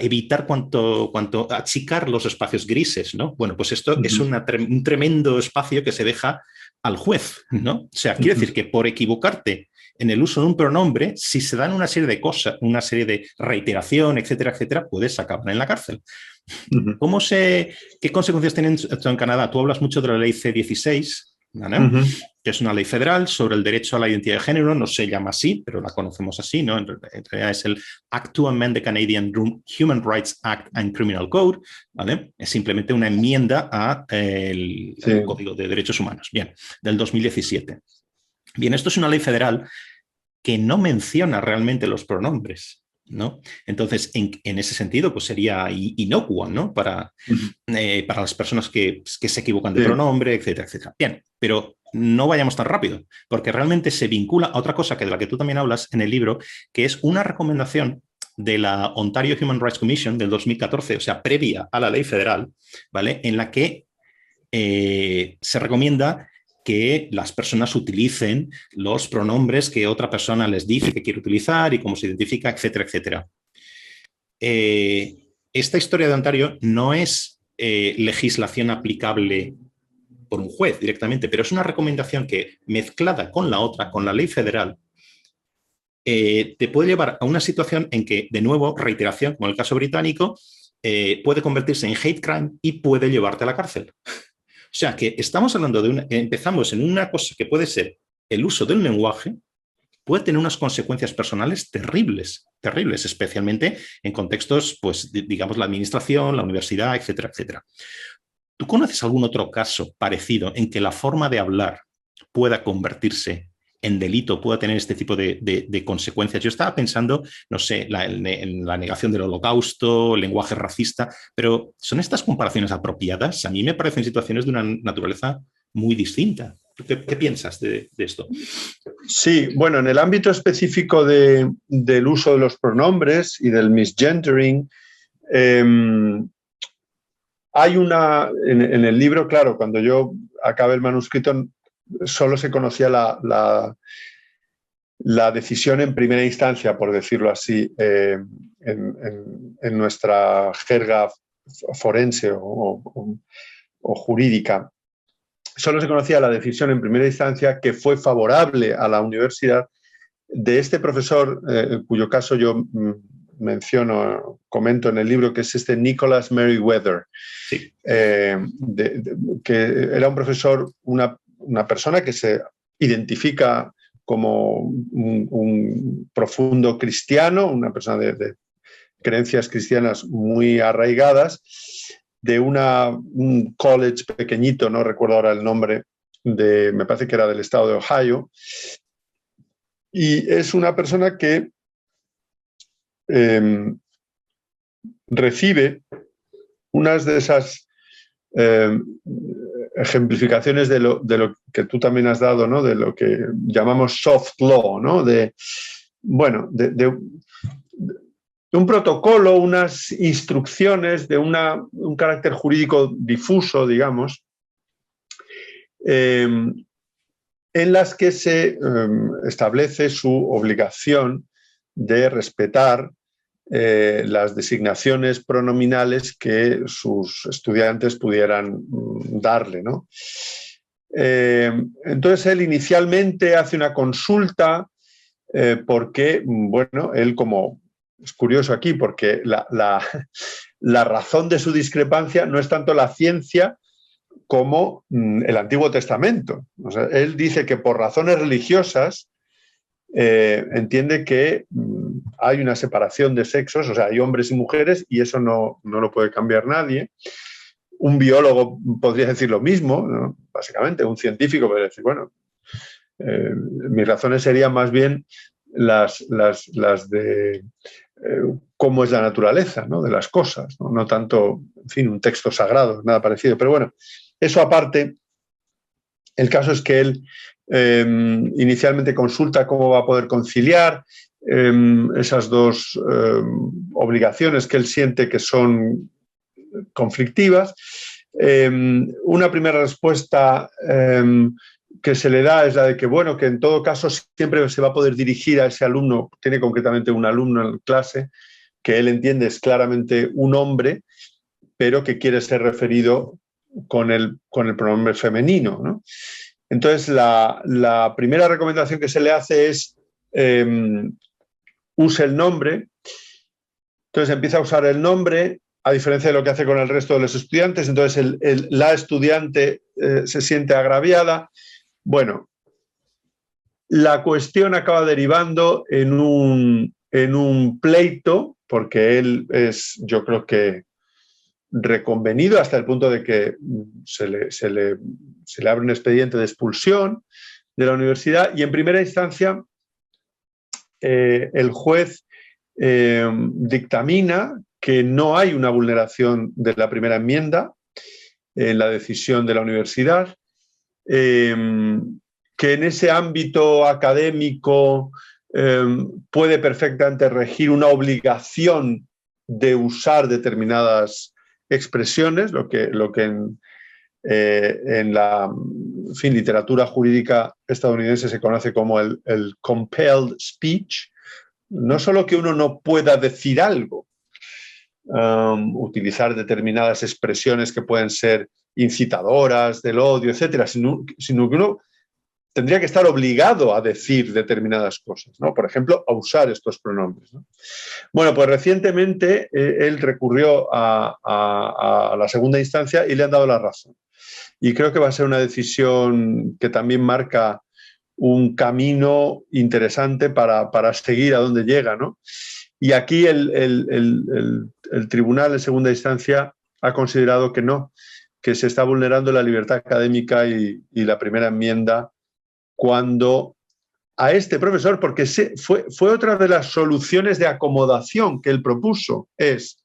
evitar cuanto achicar los espacios grises, ¿no? Bueno, pues esto es un tremendo espacio que se deja al juez, ¿no? O sea, quiere decir que por equivocarte en el uso de un pronombre, si se dan una serie de cosas, una serie de reiteración, etcétera, etcétera, puedes acabar en la cárcel. ¿Qué consecuencias tienen esto en Canadá? Tú hablas mucho de la ley C-16, ¿vale? Que es una ley federal sobre el derecho a la identidad de género, no se llama así, pero la conocemos así, ¿no? En realidad es el Act to Amend the Canadian Human Rights Act and Criminal Code, ¿vale? Es simplemente una enmienda al Código de Derechos Humanos, bien, del 2017. Bien, esto es una ley federal que no menciona realmente los pronombres, ¿no? Entonces, en ese sentido, pues sería inocuo, ¿no? Para las personas que se equivocan de pronombre, etcétera, etcétera. Bien, pero no vayamos tan rápido, porque realmente se vincula a otra cosa de la que tú también hablas en el libro, que es una recomendación de la Ontario Human Rights Commission del 2014, o sea, previa a la ley federal, ¿vale? En la que se recomienda que las personas utilicen los pronombres que otra persona les dice que quiere utilizar y cómo se identifica, etcétera, etcétera. Esta historia de Ontario no es legislación aplicable por un juez directamente, pero es una recomendación que, mezclada con la otra, con la ley federal, te puede llevar a una situación en que, de nuevo, reiteración, como el caso británico, puede convertirse en hate crime y puede llevarte a la cárcel. O sea, que estamos hablando empezamos en una cosa que puede ser el uso del lenguaje, puede tener unas consecuencias personales terribles, terribles, especialmente en contextos, pues, digamos, la administración, la universidad, etcétera, etcétera. ¿Tú conoces algún otro caso parecido en que la forma de hablar pueda convertirse en delito, pueda tener este tipo de consecuencias? Yo estaba pensando, no sé, en la negación del holocausto, el lenguaje racista, pero ¿son estas comparaciones apropiadas? A mí me parecen situaciones de una naturaleza muy distinta. ¿Qué piensas de esto? Sí, bueno, en el ámbito específico del uso de los pronombres y del misgendering, hay en el libro, claro, cuando yo acabé el manuscrito, solo se conocía la decisión en primera instancia, por decirlo así, en nuestra jerga forense o jurídica. Solo se conocía la decisión en primera instancia que fue favorable a la universidad de este profesor, cuyo caso yo comento en el libro, que es Nicholas Merriweather, sí. Que era un profesor, una persona que se identifica como un profundo cristiano, una persona de creencias cristianas muy arraigadas, de un college pequeñito, no recuerdo ahora el nombre, me parece que era del estado de Ohio, y es una persona que recibe unas de esas ejemplificaciones de lo que tú también has dado, ¿no? De lo que llamamos soft law, ¿no? De un protocolo, unas instrucciones de un carácter jurídico difuso, digamos, en las que se establece su obligación de respetar las designaciones pronominales que sus estudiantes pudieran darle, ¿no? Entonces él inicialmente hace una consulta porque, bueno, él como... Es curioso aquí porque la razón de su discrepancia no es tanto la ciencia como el Antiguo Testamento. O sea, él dice que por razones religiosas entiende que hay una separación de sexos, o sea, hay hombres y mujeres y eso no lo puede cambiar nadie. Un biólogo podría decir lo mismo, ¿no? Básicamente, un científico podría decir, bueno, mis razones serían más bien las de cómo es la naturaleza, ¿no? De las cosas, ¿no? No tanto, en fin, un texto sagrado, nada parecido. Pero bueno, eso aparte, el caso es que él inicialmente consulta cómo va a poder conciliar esas dos obligaciones que él siente que son conflictivas. Una primera respuesta que se le da es la de que, bueno, que en todo caso siempre se va a poder dirigir a ese alumno, tiene concretamente un alumno en clase, que él entiende es claramente un hombre, pero que quiere ser referido con el pronombre femenino, ¿no? Entonces, la primera recomendación que se le hace es use el nombre. Entonces empieza a usar el nombre, a diferencia de lo que hace con el resto de los estudiantes. Entonces la estudiante se siente agraviada. Bueno, la cuestión acaba derivando en un pleito, porque él es, yo creo que, reconvenido hasta el punto de que se le abre un expediente de expulsión de la universidad y en primera instancia el juez dictamina que no hay una vulneración de la primera enmienda en la decisión de la universidad, que en ese ámbito académico puede perfectamente regir una obligación de usar determinadas expresiones, lo que en la literatura jurídica estadounidense se conoce como el compelled speech. No solo que uno no pueda decir algo, utilizar determinadas expresiones que pueden ser incitadoras del odio, etcétera, sino que uno tendría que estar obligado a decir determinadas cosas, ¿no? Por ejemplo, a usar estos pronombres, ¿no? Bueno, pues recientemente él recurrió a la segunda instancia y le han dado la razón. Y creo que va a ser una decisión que también marca un camino interesante para seguir a dónde llega, ¿no? Y aquí el tribunal de segunda instancia ha considerado que no, que se está vulnerando la libertad académica y la primera enmienda cuando a este profesor, porque fue otra de las soluciones de acomodación que él propuso, es,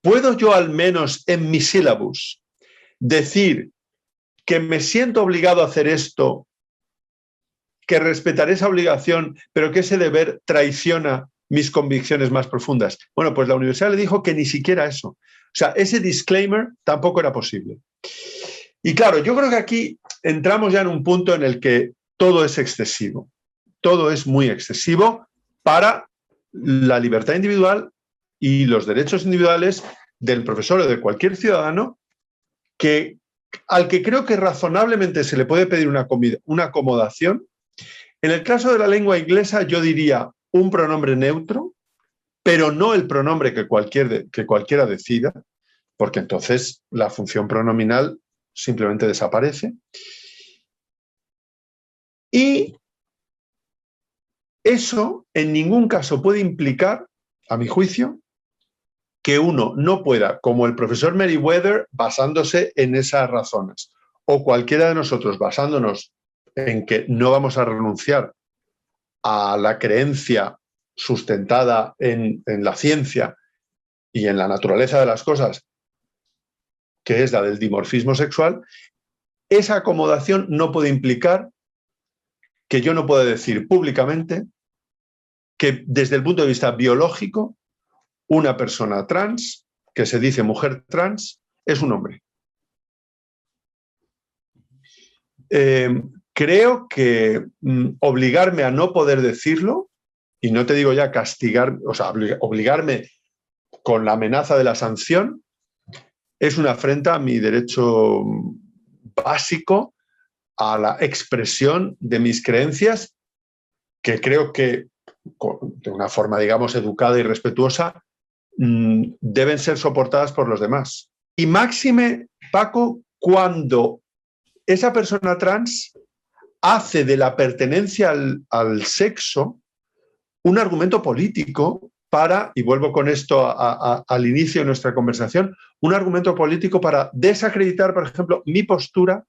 ¿puedo yo al menos en mi sílabus decir que me siento obligado a hacer esto, que respetaré esa obligación, pero que ese deber traiciona mis convicciones más profundas? Bueno, pues la universidad le dijo que ni siquiera eso. O sea, ese disclaimer tampoco era posible. Y claro, yo creo que aquí entramos ya en un punto en el que todo es excesivo. Todo es muy excesivo para la libertad individual y los derechos individuales del profesor o de cualquier ciudadano al que creo que razonablemente se le puede pedir una acomodación. En el caso de la lengua inglesa yo diría un pronombre neutro, pero no el pronombre que cualquiera decida, porque entonces la función pronominal simplemente desaparece. Y eso en ningún caso puede implicar, a mi juicio, que uno no pueda, como el profesor Meriwether, basándose en esas razones, o cualquiera de nosotros basándonos en que no vamos a renunciar a la creencia sustentada en la ciencia y en la naturaleza de las cosas, que es la del dimorfismo sexual, esa acomodación no puede implicar que yo no pueda decir públicamente que desde el punto de vista biológico una persona trans, que se dice mujer trans, es un hombre. Creo que obligarme a no poder decirlo, y no te digo ya castigar, o sea, obligarme con la amenaza de la sanción, es una afrenta a mi derecho básico a la expresión de mis creencias, que creo que de una forma, digamos, educada y respetuosa, deben ser soportadas por los demás. Y máxime, Paco, cuando esa persona trans hace de la pertenencia al sexo un argumento político para, y vuelvo con esto al inicio de nuestra conversación, un argumento político para desacreditar, por ejemplo, mi postura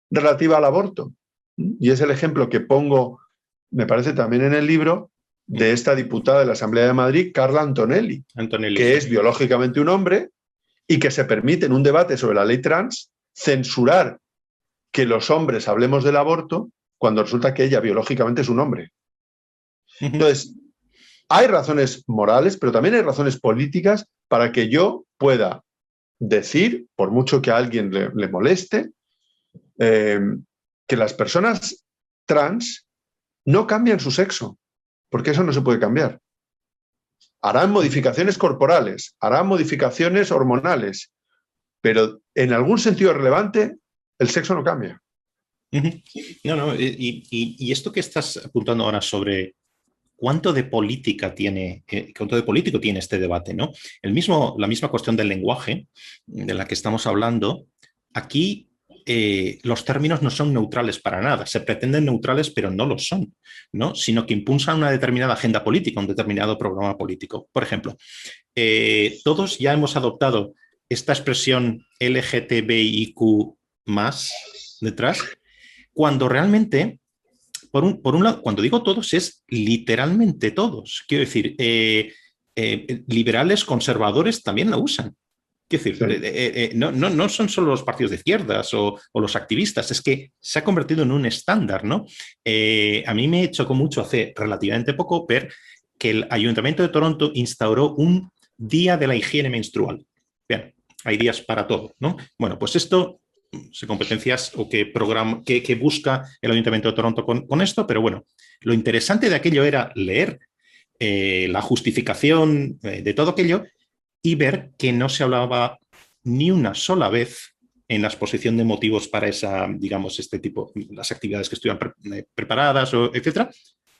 relativa al aborto. Y es el ejemplo que pongo, me parece también en el libro, de esta diputada de la Asamblea de Madrid, Carla Antonelli, que es biológicamente un hombre y que se permite en un debate sobre la ley trans censurar que los hombres hablemos del aborto cuando resulta que ella biológicamente es un hombre. Entonces, hay razones morales, pero también hay razones políticas para que yo pueda decir, por mucho que a alguien le moleste, que las personas trans no cambian su sexo, porque eso no se puede cambiar. Harán modificaciones corporales, harán modificaciones hormonales, pero en algún sentido relevante el sexo no cambia. No, y esto que estás apuntando ahora sobre cuánto de política tiene, cuánto de político tiene este debate, ¿no? La misma cuestión del lenguaje de la que estamos hablando, aquí los términos no son neutrales para nada, se pretenden neutrales pero no lo son, ¿no? Sino que impulsan una determinada agenda política, un determinado programa político. Por ejemplo, todos ya hemos adoptado esta expresión LGTBIQ+ detrás, cuando realmente, por un lado, cuando digo todos, es literalmente todos. Quiero decir, liberales, conservadores también la usan. Quiero decir, sí. No son solo los partidos de izquierdas o los activistas, es que se ha convertido en un estándar, ¿no? A mí me chocó mucho hace relativamente poco ver que el Ayuntamiento de Toronto instauró un día de la higiene menstrual. Bien, hay días para todo, ¿no? Bueno, pues esto, sé competencias o qué busca el Ayuntamiento de Toronto con esto, pero bueno, lo interesante de aquello era leer la justificación de todo aquello y ver que no se hablaba ni una sola vez en la exposición de motivos para esa, digamos, este tipo, las actividades que estuvieran preparadas, etcétera,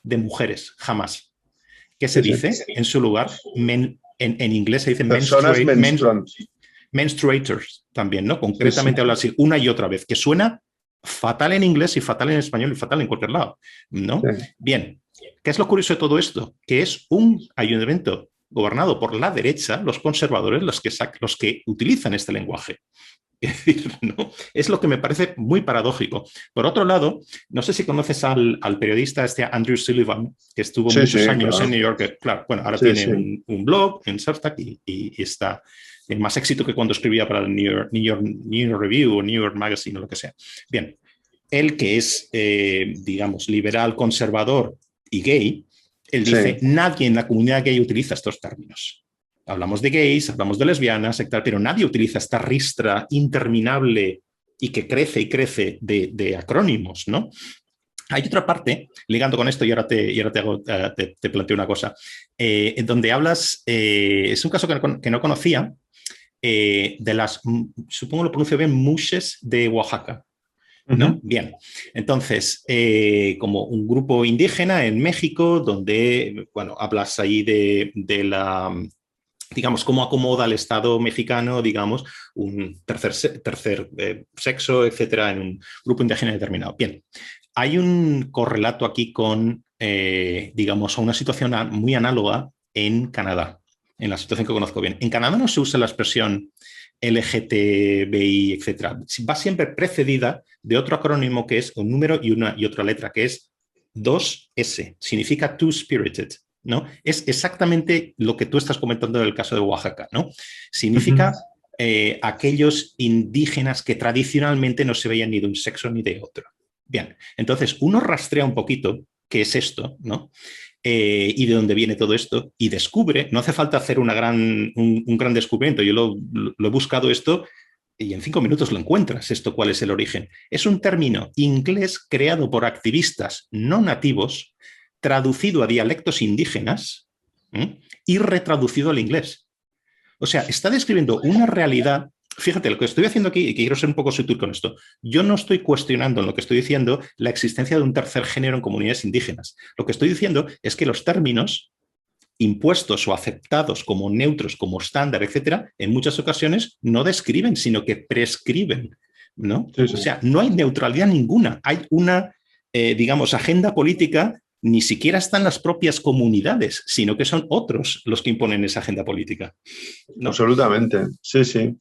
de mujeres, jamás. ¿Qué se dice? En su lugar, en inglés se dice menstruators también, ¿no? Concretamente habla así una y otra vez, que suena fatal en inglés y fatal en español y fatal en cualquier lado, ¿no? Sí. Bien, ¿qué es lo curioso de todo esto? Que es un ayuntamiento gobernado por la derecha, los conservadores, los que utilizan este lenguaje. Es decir, ¿no? Es lo que me parece muy paradójico. Por otro lado, no sé si conoces al periodista Andrew Sullivan, que estuvo muchos años en New York. Claro, bueno, ahora tiene un blog en Substack y está en más éxito que cuando escribía para el New York Review o New York Magazine o lo que sea. Bien, él que es, digamos, liberal, conservador y gay, él dice, nadie en la comunidad gay utiliza estos términos. Hablamos de gays, hablamos de lesbianas, pero nadie utiliza esta ristra interminable y que crece y crece de acrónimos, ¿no? Hay otra parte, ligando con esto, y ahora te planteo una cosa, en donde hablas, es un caso que no conocía, de las, supongo lo pronuncio bien, mushes de Oaxaca, ¿no? Bien, entonces, como un grupo indígena en México, donde, bueno, hablas ahí de la, digamos, cómo acomoda el Estado mexicano, digamos, un tercer sexo, etcétera, en un grupo indígena determinado. Bien, hay un correlato aquí con, digamos, una situación muy análoga en Canadá, en la situación que conozco bien. En Canadá no se usa la expresión LGTBI, etcétera. Va siempre precedida de otro acrónimo que es un número y otra letra, que es 2S. Significa two-spirited, ¿no? Es exactamente lo que tú estás comentando en el caso de Oaxaca, ¿no? Significa aquellos indígenas que tradicionalmente no se veían ni de un sexo ni de otro. Bien, entonces uno rastrea un poquito qué es esto, ¿no? Y de dónde viene todo esto, y descubre, no hace falta hacer un gran descubrimiento, yo lo he buscado esto y en 5 minutos lo encuentras, esto cuál es el origen. Es un término inglés creado por activistas no nativos, traducido a dialectos indígenas y retraducido al inglés. O sea, está describiendo una realidad. Fíjate, lo que estoy haciendo aquí, y quiero ser un poco sutil con esto, yo no estoy cuestionando en lo que estoy diciendo la existencia de un tercer género en comunidades indígenas. Lo que estoy diciendo es que los términos impuestos o aceptados como neutros, como estándar, etcétera, en muchas ocasiones no describen, sino que prescriben, ¿no? O sea, no hay neutralidad ninguna. Hay una, digamos, agenda política. Ni siquiera están las propias comunidades, sino que son otros los que imponen esa agenda política, ¿no? Absolutamente, sí.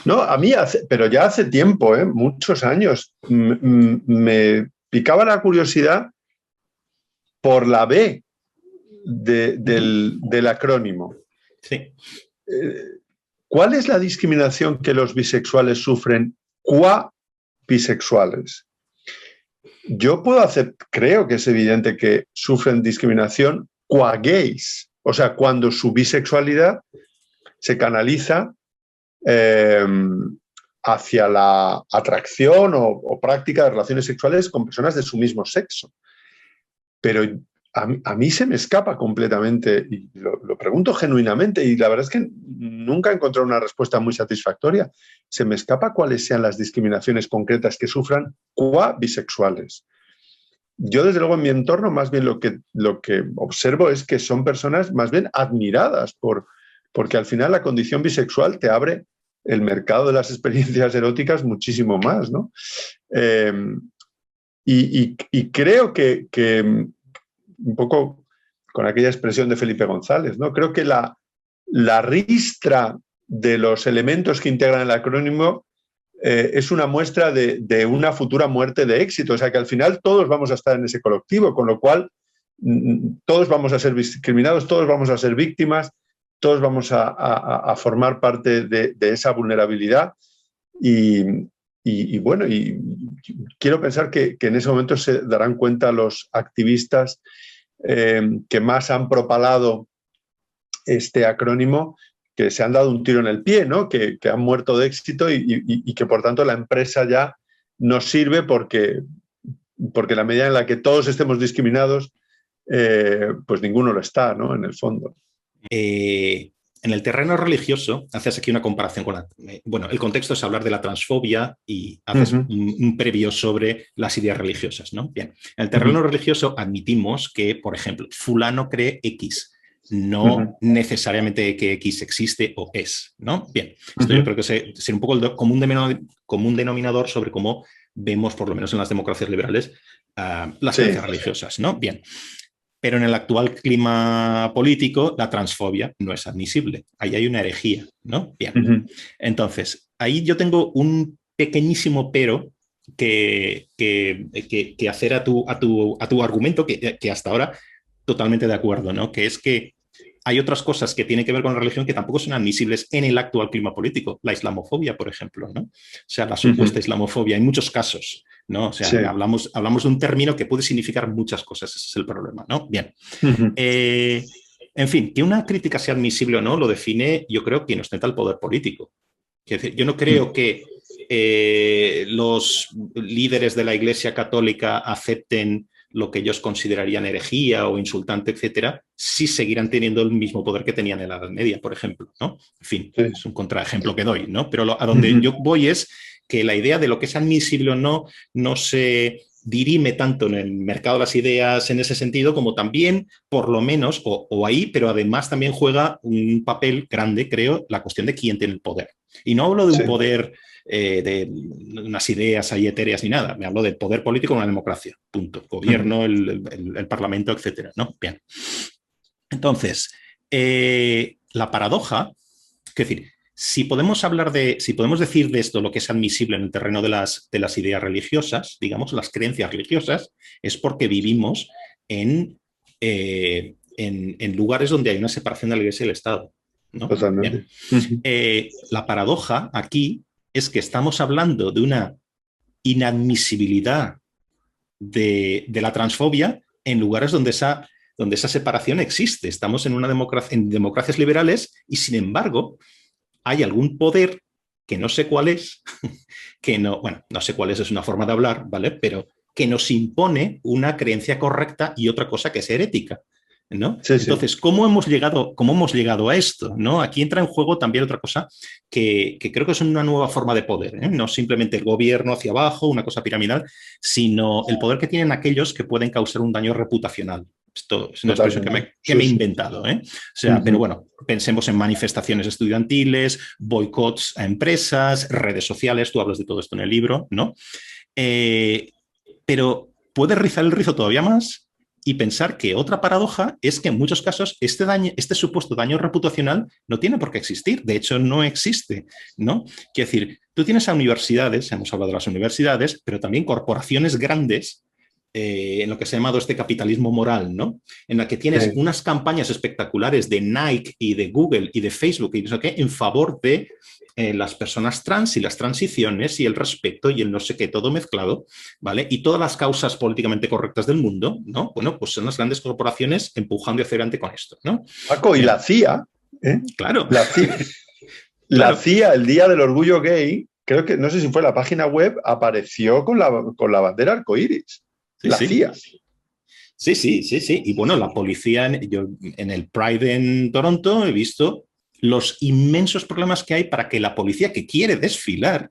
No, a mí, pero ya hace tiempo, muchos años, me picaba la curiosidad por la B del acrónimo. Sí. ¿Cuál es la discriminación que los bisexuales sufren qua bisexuales? Yo creo que es evidente que sufren discriminación qua gays, o sea, cuando su bisexualidad se canaliza hacia la atracción o práctica de relaciones sexuales con personas de su mismo sexo. Pero a mí se me escapa completamente, y lo pregunto genuinamente, y la verdad es que nunca he encontrado una respuesta muy satisfactoria. Se me escapa cuáles sean las discriminaciones concretas que sufran qua bisexuales. Yo, desde luego, en mi entorno, más bien lo que observo es que son personas más bien admiradas porque al final la condición bisexual te abre el mercado de las experiencias eróticas muchísimo más, ¿no? Y creo que un poco con aquella expresión de Felipe González, ¿no? Creo que la ristra de los elementos que integran el acrónimo es una muestra de una futura muerte de éxito. O sea, que al final todos vamos a estar en ese colectivo, con lo cual todos vamos a ser discriminados, todos vamos a ser víctimas, todos vamos a formar parte de esa vulnerabilidad. Y bueno, y quiero pensar que en ese momento se darán cuenta los activistas que más han propalado este acrónimo, que se han dado un tiro en el pie, ¿no? Que han muerto de éxito y que por tanto la empresa ya no sirve porque en la medida en la que todos estemos discriminados, pues ninguno lo está, ¿no? En el fondo. En el terreno religioso, haces aquí una comparación con bueno, el contexto es hablar de la transfobia y haces un previo sobre las ideas religiosas, ¿no? Bien, en el terreno religioso admitimos que, por ejemplo, fulano cree X, no necesariamente que X existe o es, ¿no? Bien, esto yo creo que es un poco el común denominador sobre cómo vemos, por lo menos en las democracias liberales, las creencias religiosas, ¿no? Bien. Pero en el actual clima político, la transfobia no es admisible. Ahí hay una herejía, ¿no? Bien. Entonces, ahí yo tengo un pequeñísimo pero que hacer a tu argumento, que hasta ahora totalmente de acuerdo, ¿no? Que es que hay otras cosas que tienen que ver con la religión que tampoco son admisibles en el actual clima político. La islamofobia, por ejemplo, ¿no? O sea, la supuesta islamofobia, en muchos casos, ¿no? O sea, sí. hablamos de un término que puede significar muchas cosas, ese es el problema, ¿no? Bien. En fin, que una crítica sea admisible o no lo define, yo creo, quien ostenta el poder político. Es decir, yo no creo que los líderes de la Iglesia Católica acepten lo que ellos considerarían herejía o insultante, etcétera, si seguirán teniendo el mismo poder que tenían en la Edad Media, por ejemplo, ¿no? En fin, sí. Es un contraejemplo que doy, ¿no? Pero a donde yo voy es que la idea de lo que es admisible o no no se dirime tanto en el mercado de las ideas en ese sentido, como también, por lo menos, o ahí, pero además también juega un papel grande, creo, la cuestión de quién tiene el poder. Y no hablo de un poder de unas ideas ahí etéreas ni nada, me hablo del poder político en una democracia, punto. Gobierno, el parlamento, etcétera, ¿no? Bien. Entonces, la paradoja, es decir, si podemos decir de esto lo que es admisible en el terreno de las ideas religiosas, digamos, las creencias religiosas, es porque vivimos en lugares donde hay una separación de la Iglesia y el Estado, ¿no? Totalmente. La paradoja aquí es que estamos hablando de una inadmisibilidad de la transfobia en lugares donde esa separación existe. Estamos en democracias liberales y, sin embargo, hay algún poder que no sé cuál es, no sé cuál es una forma de hablar, ¿vale? Pero que nos impone una creencia correcta y otra cosa que es herética, ¿no? Sí, entonces, sí. ¿Cómo hemos llegado a esto, ¿no? Aquí entra en juego también otra cosa que creo que es una nueva forma de poder, ¿eh? No simplemente el gobierno hacia abajo, una cosa piramidal, sino el poder que tienen aquellos que pueden causar un daño reputacional. Esto es una expresión que me he inventado, ¿eh? O sea, pero bueno, pensemos en manifestaciones estudiantiles, boicots a empresas, redes sociales, tú hablas de todo esto en el libro, ¿no? Pero puedes rizar el rizo todavía más y pensar que otra paradoja es que en muchos casos este supuesto daño reputacional no tiene por qué existir, de hecho no existe, ¿no? Quiero decir, tú tienes a universidades, hemos hablado de las universidades, pero también corporaciones grandes en lo que se ha llamado este capitalismo moral, ¿no? En la que tienes unas campañas espectaculares de Nike y de Google y de Facebook y no sé qué en favor de las personas trans y las transiciones y el respeto y el no sé qué, todo mezclado, ¿vale? Y todas las causas políticamente correctas del mundo, ¿no? Bueno, pues son las grandes corporaciones empujando hacia adelante con esto, ¿no? Paco, y la CIA, ¿eh? Claro. La CIA, el Día del Orgullo Gay, creo que, no sé si fue la página web, apareció con la bandera arcoíris. La CIA. Sí. Y bueno, la policía, yo en el Pride en Toronto he visto los inmensos problemas que hay para que la policía que quiere desfilar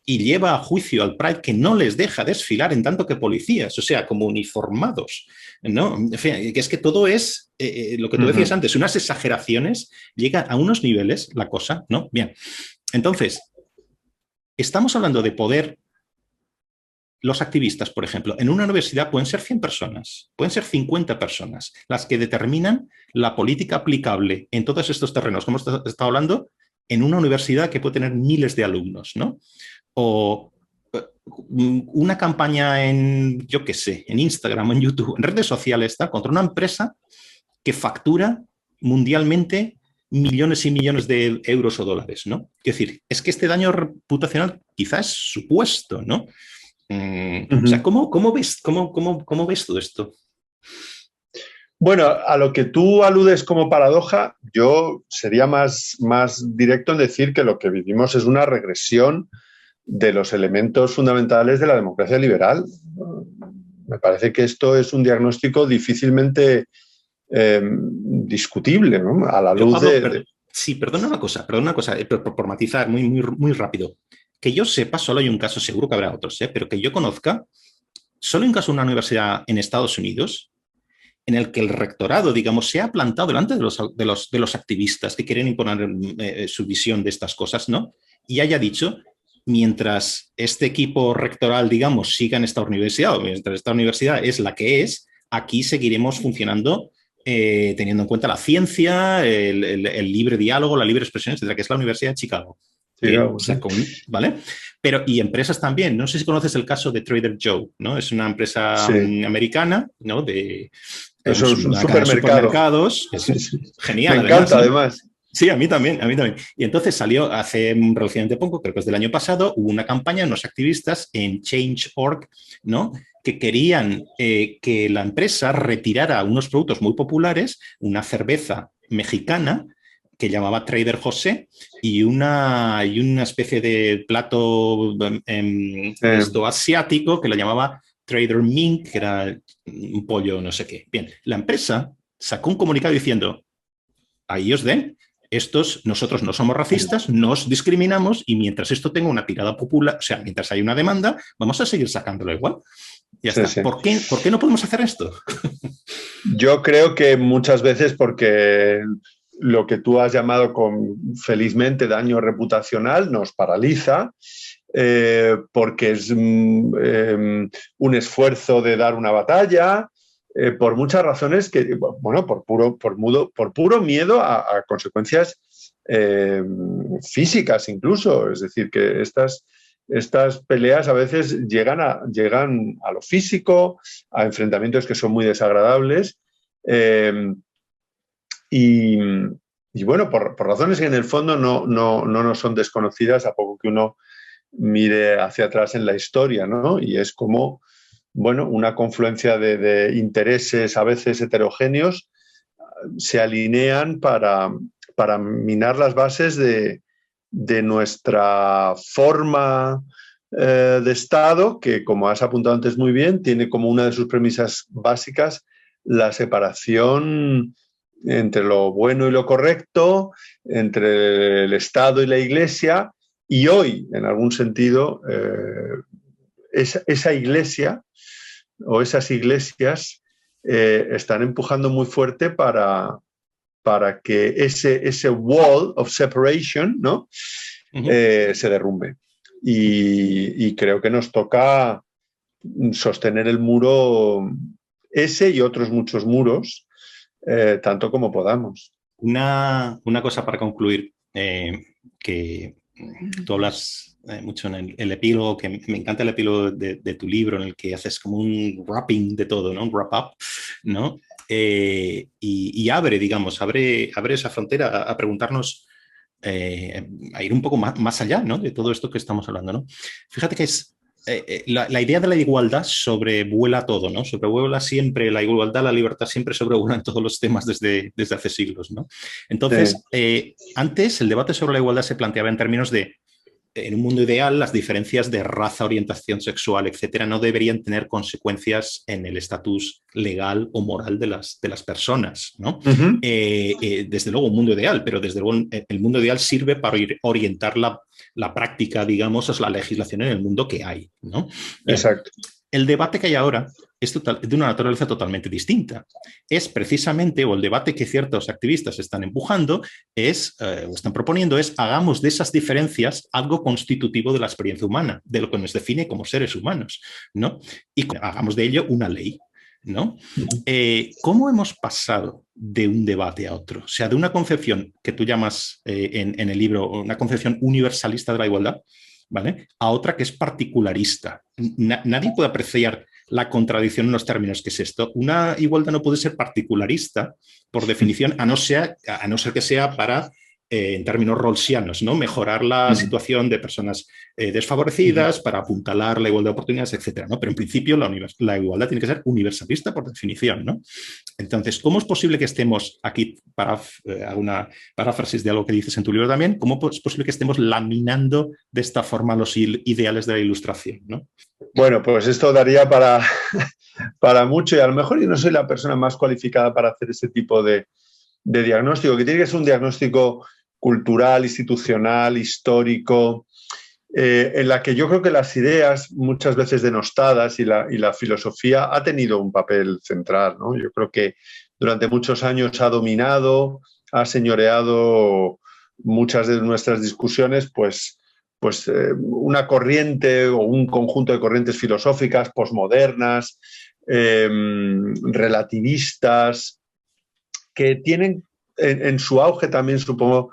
y lleva a juicio al Pride que no les deja desfilar en tanto que policías, o sea, como uniformados, ¿no? En fin, que es que todo es, lo que tú decías antes, unas exageraciones, llega a unos niveles la cosa, ¿no? Bien, entonces, estamos hablando de poder. Los activistas, por ejemplo, en una universidad pueden ser 100 personas, pueden ser 50 personas, las que determinan la política aplicable en todos estos terrenos, como hemos estado hablando, en una universidad que puede tener miles de alumnos, ¿no? O una campaña en, yo qué sé, en Instagram, en YouTube, en redes sociales, tal, contra una empresa que factura mundialmente millones y millones de euros o dólares, ¿no? Es decir, es que este daño reputacional quizás es supuesto, ¿no? O sea, ¿cómo ves todo esto? Bueno, a lo que tú aludes como paradoja, yo sería más directo en decir que lo que vivimos es una regresión de los elementos fundamentales de la democracia liberal. Me parece que esto es un diagnóstico difícilmente discutible, ¿no? A la luz de... Sí, perdona una cosa, por matizar muy rápido. Que yo sepa, solo hay un caso, seguro que habrá otros, pero que yo conozca, solo hay un caso de una universidad en Estados Unidos en el que el rectorado, digamos, se ha plantado delante de los activistas que quieren imponer su visión de estas cosas, ¿no? Y haya dicho, mientras este equipo rectoral, digamos, siga en esta universidad, o mientras esta universidad es la que es, aquí seguiremos funcionando teniendo en cuenta la ciencia, el libre diálogo, la libre expresión, etcétera, que es la Universidad de Chicago. ¿vale? Pero, y empresas también. No sé si conoces el caso de Trader Joe, ¿no? Es una empresa americana, ¿no? Eso es un supermercados. Es genial. Me encanta, además. Sí, a mí también. Y entonces salió hace relativamente poco, creo que es del año pasado, hubo una campaña, unos activistas en Change.org, ¿no? Que querían que la empresa retirara unos productos muy populares, una cerveza mexicana que llamaba Trader José y una especie de plato esto asiático que lo llamaba Trader Mink, que era un pollo no sé qué. Bien, la empresa sacó un comunicado diciendo, ahí os den, nosotros no somos racistas, no os discriminamos y mientras esto tenga una tirada popular, o sea, mientras hay una demanda, vamos a seguir sacándolo igual. Ya está. Sí. ¿Por qué no podemos hacer esto? Yo creo que muchas veces porque lo que tú has llamado felizmente daño reputacional nos paraliza, porque es un esfuerzo de dar una batalla, por muchas razones que, bueno, por puro miedo a consecuencias físicas incluso. Es decir, que estas peleas a veces llegan a lo físico, a enfrentamientos que son muy desagradables. Y bueno, por razones que en el fondo no nos son desconocidas a poco que uno mire hacia atrás en la historia, ¿no? Y es como, bueno, una confluencia de intereses a veces heterogéneos se alinean para minar las bases de nuestra forma de Estado, que, como has apuntado antes muy bien, tiene como una de sus premisas básicas la separación entre lo bueno y lo correcto, entre el Estado y la Iglesia, y hoy, en algún sentido, esa Iglesia o esas iglesias están empujando muy fuerte para que ese wall of separation, ¿no? Se derrumbe. Y creo que nos toca sostener el muro ese y otros muchos muros, tanto como podamos. Una cosa para concluir, que tú hablas mucho en el epílogo, que me encanta el epílogo de tu libro, en el que haces como un wrapping de todo, ¿no? Un wrap-up, ¿no? Y abre esa frontera a preguntarnos, a ir un poco más allá, ¿no? De todo esto que estamos hablando, ¿no? Fíjate que es la idea de la igualdad sobrevuela todo, ¿no? Sobrevuela siempre la igualdad, la libertad siempre sobrevuelan todos los temas desde hace siglos, ¿no? Entonces, antes el debate sobre la igualdad se planteaba en términos de, en un mundo ideal, las diferencias de raza, orientación sexual, etcétera, no deberían tener consecuencias en el estatus legal o moral de las personas, ¿no? Desde luego, un mundo ideal, pero desde luego el mundo ideal sirve para orientar la práctica, digamos, o la legislación en el mundo que hay, ¿no? Exacto. El debate que hay ahora es de una naturaleza totalmente distinta. Es precisamente, o el debate que ciertos activistas están empujando, o están proponiendo, hagamos de esas diferencias algo constitutivo de la experiencia humana, de lo que nos define como seres humanos, ¿no? Y hagamos de ello una ley, ¿no? ¿Cómo hemos pasado de un debate a otro? O sea, de una concepción que tú llamas en el libro una concepción universalista de la igualdad, ¿vale? A otra que es particularista. Nadie puede apreciar la contradicción en los términos. ¿Qué es esto? Una igualdad no puede ser particularista, por definición, a no ser que sea para, en términos rawlsianos, ¿no? Mejorar la situación de personas desfavorecidas, para apuntalar la igualdad de oportunidades, etcétera, ¿no? Pero en principio la igualdad tiene que ser universalista por definición, ¿no? Entonces, ¿cómo es posible que estemos aquí, hago una paráfrasis de algo que dices en tu libro también, cómo es posible que estemos laminando de esta forma los ideales de la Ilustración, ¿no? Bueno, pues esto daría para mucho, y a lo mejor yo no soy la persona más cualificada para hacer ese tipo de diagnóstico, que tiene que ser un diagnóstico cultural, institucional, histórico, en la que yo creo que las ideas muchas veces denostadas y la filosofía ha tenido un papel central, ¿no? Yo creo que durante muchos años ha dominado, ha señoreado muchas de nuestras discusiones, pues una corriente o un conjunto de corrientes filosóficas posmodernas, relativistas, que tienen en su auge también, supongo,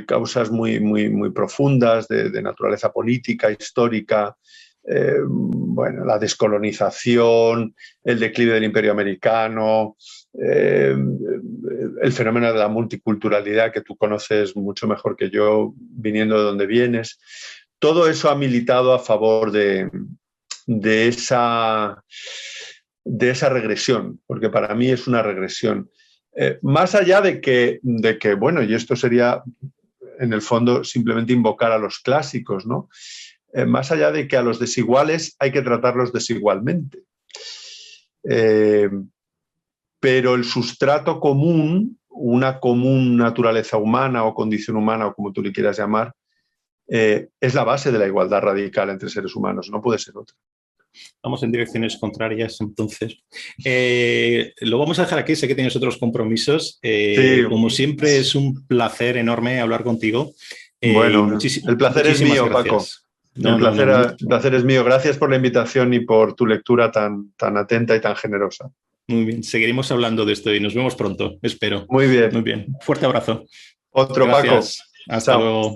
causas muy, muy, muy profundas de naturaleza política, histórica. Bueno, la descolonización, el declive del imperio americano, el fenómeno de la multiculturalidad que tú conoces mucho mejor que yo, viniendo de donde vienes. Todo eso ha militado a favor de esa regresión, porque para mí es una regresión. Más allá de que, bueno, y esto sería en el fondo simplemente invocar a los clásicos, ¿no? Más allá de que a los desiguales hay que tratarlos desigualmente. Pero el sustrato común, una común naturaleza humana o condición humana, o como tú le quieras llamar, es la base de la igualdad radical entre seres humanos, no puede ser otra. Vamos en direcciones contrarias, entonces. Lo vamos a dejar aquí, sé que tienes otros compromisos. Sí. Como siempre, es un placer enorme hablar contigo. Bueno, el placer es mío, gracias. Paco. El placer es mío. Gracias por la invitación y por tu lectura tan atenta y tan generosa. Muy bien, seguiremos hablando de esto y nos vemos pronto, espero. Muy bien. Muy bien. Fuerte abrazo. Otro, gracias. Paco. Hasta luego.